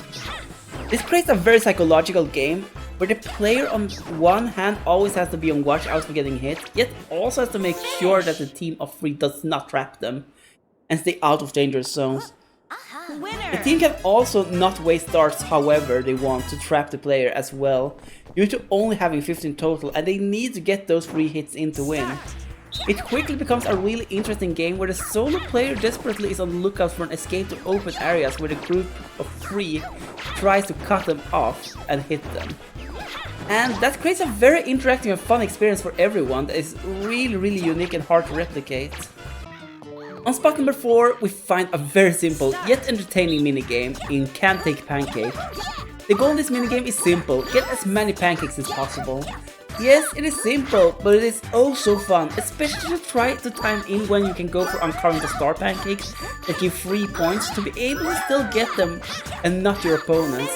This creates a very psychological game where the player on one hand always has to be on watch out for getting hit, yet also has to make sure that the team of 3 does not trap them and stay out of dangerous zones. The team can also not waste darts however they want to trap the player as well, due to only having 15 total, and they need to get those 3 hits in to win. It quickly becomes a really interesting game where the solo player desperately is on the lookout for an escape to open areas where the group of 3 tries to cut them off and hit them. And that creates a very interactive and fun experience for everyone that is really unique and hard to replicate. On spot number 4, we find a very simple yet entertaining minigame in Can't Take Pancake. The goal in this minigame is simple: get as many pancakes as possible. Yes, it is simple, but it is oh so fun, especially to try to time in when you can go for uncovering the star pancakes that give 3 points to be able to still get them and not your opponents.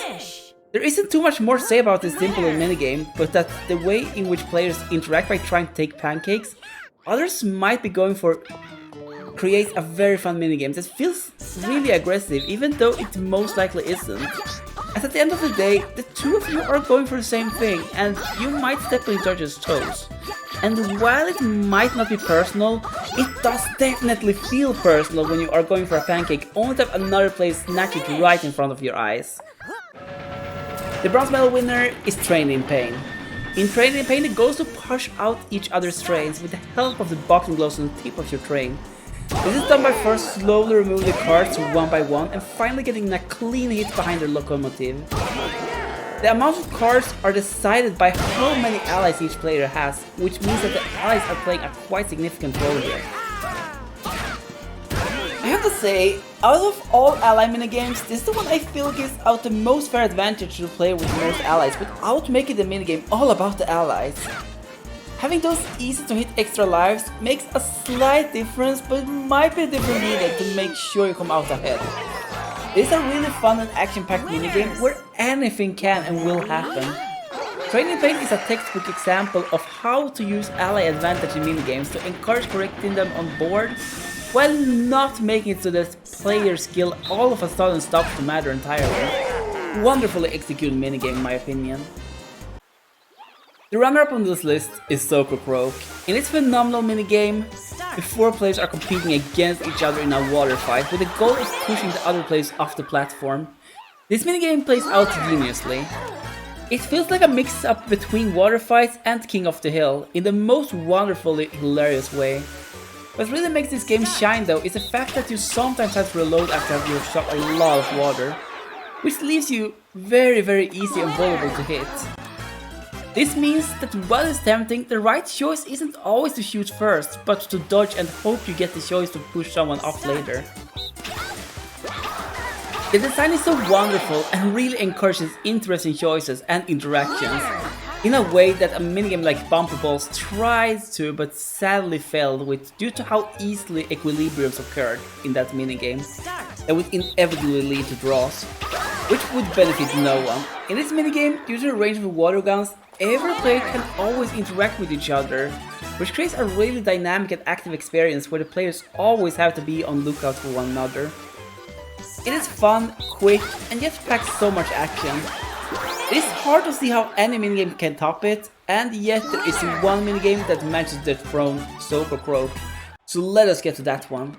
There isn't too much more to say about this simple minigame, but that the way in which players interact by trying to take pancakes others might be going for creates a very fun minigame that feels really aggressive, even though it most likely isn't. as at the end of the day, the two of you are going for the same thing, and you might step on each other's toes. And while it might not be personal, it does definitely feel personal when you are going for a pancake only to have another player snatch it right in front of your eyes. The bronze medal winner is Trained in Pain. In Trained in Pain, the goal is to push out each other's trains with the help of the boxing gloves on the tip of your train. This is done by first slowly removing the cards one by one and finally getting a clean hit behind their locomotive. The amount of cards are decided by how many allies each player has, which means that the allies are playing a quite significant role here. I have to say, out of all ally minigames, this is the one I feel gives out the most fair advantage to the player with the most allies without making the minigame all about the allies. Having those easy to hit extra lives makes a slight difference, but it might be a difference needed to make sure you come out ahead. It is a really fun and action-packed minigame where anything can and will happen. Trained in Pain is a textbook example of how to use ally advantage in minigames to encourage correcting them on board, while not making it so that player skill all of a sudden stops to matter entirely. Wonderfully executed minigame in my opinion. The runner-up on this list is Soccer Croak. In this phenomenal minigame, the 4 players are competing against each other in a water fight with the goal of pushing the other players off the platform. This minigame plays out geniusly. It feels like a mix-up between water fights and King of the Hill in the most wonderfully hilarious way. What really makes this game shine though is the fact that you sometimes have to reload after you have shot a lot of water, which leaves you very easy and vulnerable to hit. This means that while it's tempting, the right choice isn't always to shoot first, but to dodge and hope you get the choice to push someone off later. The design is so wonderful and really encourages interesting choices and interactions, in a way that a minigame like Bumper Balls tries to but sadly failed with due to how easily equilibriums occurred in that minigame that would inevitably lead to draws, which would benefit no one. In this minigame, due to the range of water guns, every player can always interact with each other, which creates a really dynamic and active experience where the players always have to be on lookout for one another. It is fun, quick, and yet packs so much action. It is hard to see how any minigame can top it, and yet there is one minigame that manages to dethrone Soccer Croak, so let us get to that one.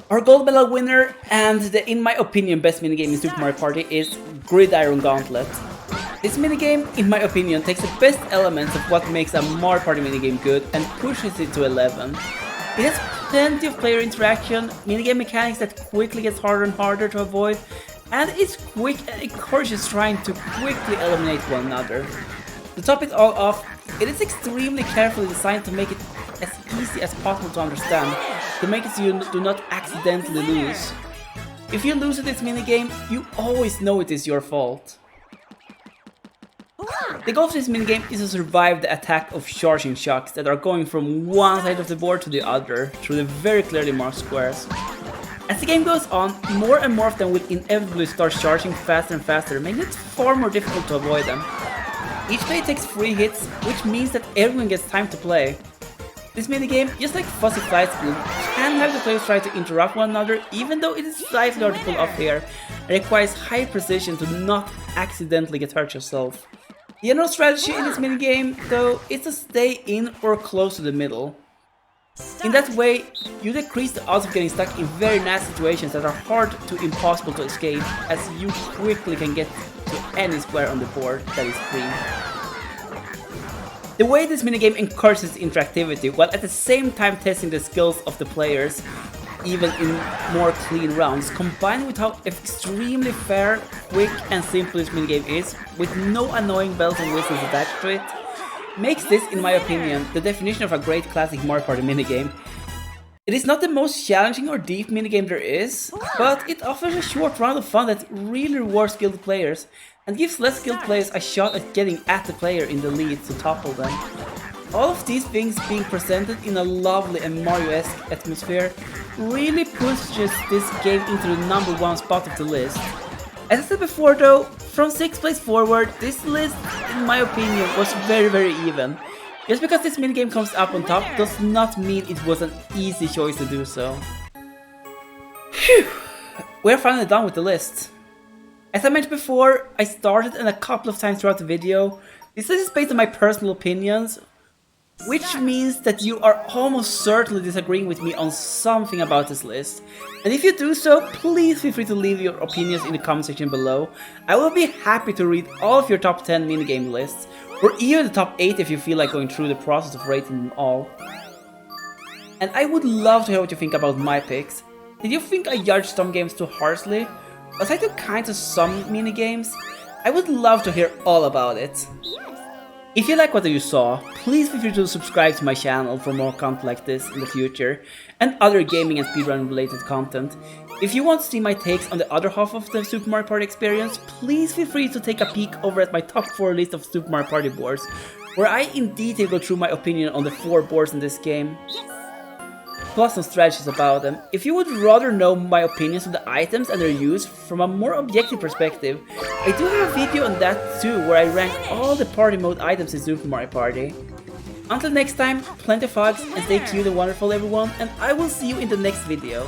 Our gold medal winner, and the in my opinion best minigame in Super Mario Party, is Gridiron Gauntlet. This minigame, in my opinion, takes the best elements of what makes a Mario Party minigame good and pushes it to 11. It has plenty of player interaction, minigame mechanics that quickly gets harder and harder to avoid, and it's quick and encourages trying to quickly eliminate one another. To top it all off, it is extremely carefully designed to make it as easy as possible to understand, to make it so you do not accidentally lose. If you lose at this minigame, you always know it is your fault. The goal of this minigame is to survive the attack of charging shocks that are going from one side of the board to the other through the very clearly marked squares. As the game goes on, more and more of them will inevitably start charging faster and faster, making it far more difficult to avoid them. Each player takes 3 hits, which means that everyone gets time to play. This minigame, just like Fuzzy Flight School, can have the players try to interrupt one another, even though it is slightly hard to pull off here and requires high precision to not accidentally get hurt yourself. The general strategy in this minigame, though, is to stay in or close to the middle. In that way, you decrease the odds of getting stuck in very nasty situations that are hard to impossible to escape, as you quickly can get to any square on the board that is free. The way this minigame encourages interactivity, while at the same time testing the skills of the players, even in more clean rounds, combined with how extremely fair, quick and simple this minigame is, with no annoying bells and whistles attached to it, makes this, in my opinion, the definition of a great classic Mario Party minigame. It is not the most challenging or deep minigame there is, but it offers a short round of fun that really rewards skilled players, and gives less skilled players a shot at getting at the player in the lead to topple them. All of these things being presented in a lovely and Mario-esque atmosphere really pushes this game into the #1 spot of the list. As I said before though, from 6th place forward, this list, in my opinion, was very even. Just because this minigame comes up on top does not mean it was an easy choice to do so. Phew! We're finally done with the list. As I mentioned before, I started and a couple of times throughout the video. This is based on my personal opinions, which means that you are almost certainly disagreeing with me on something about this list. And if you do so, please feel free to leave your opinions in the comment section below. I will be happy to read all of your top 10 minigame lists, or even the top 8 if you feel like going through the process of rating them all. And I would love to hear what you think about my picks. Did you think I judged some games too harshly? Was I too kind to some minigames? I would love to hear all about it. If you like what you saw, please feel free to subscribe to my channel for more content like this in the future, and other gaming and speedrun related content. If you want to see my takes on the other half of the Super Mario Party experience, please feel free to take a peek over at my top 4 list of Super Mario Party boards, where I in detail go through my opinion on the 4 boards in this game, plus some strategies about them. If you would rather know my opinions on the items and their use from a more objective perspective, I do have a video on that too, where I rank all the party mode items in Super Mario Party. Until next time, plenty of hugs and stay cute and wonderful everyone, and I will see you in the next video.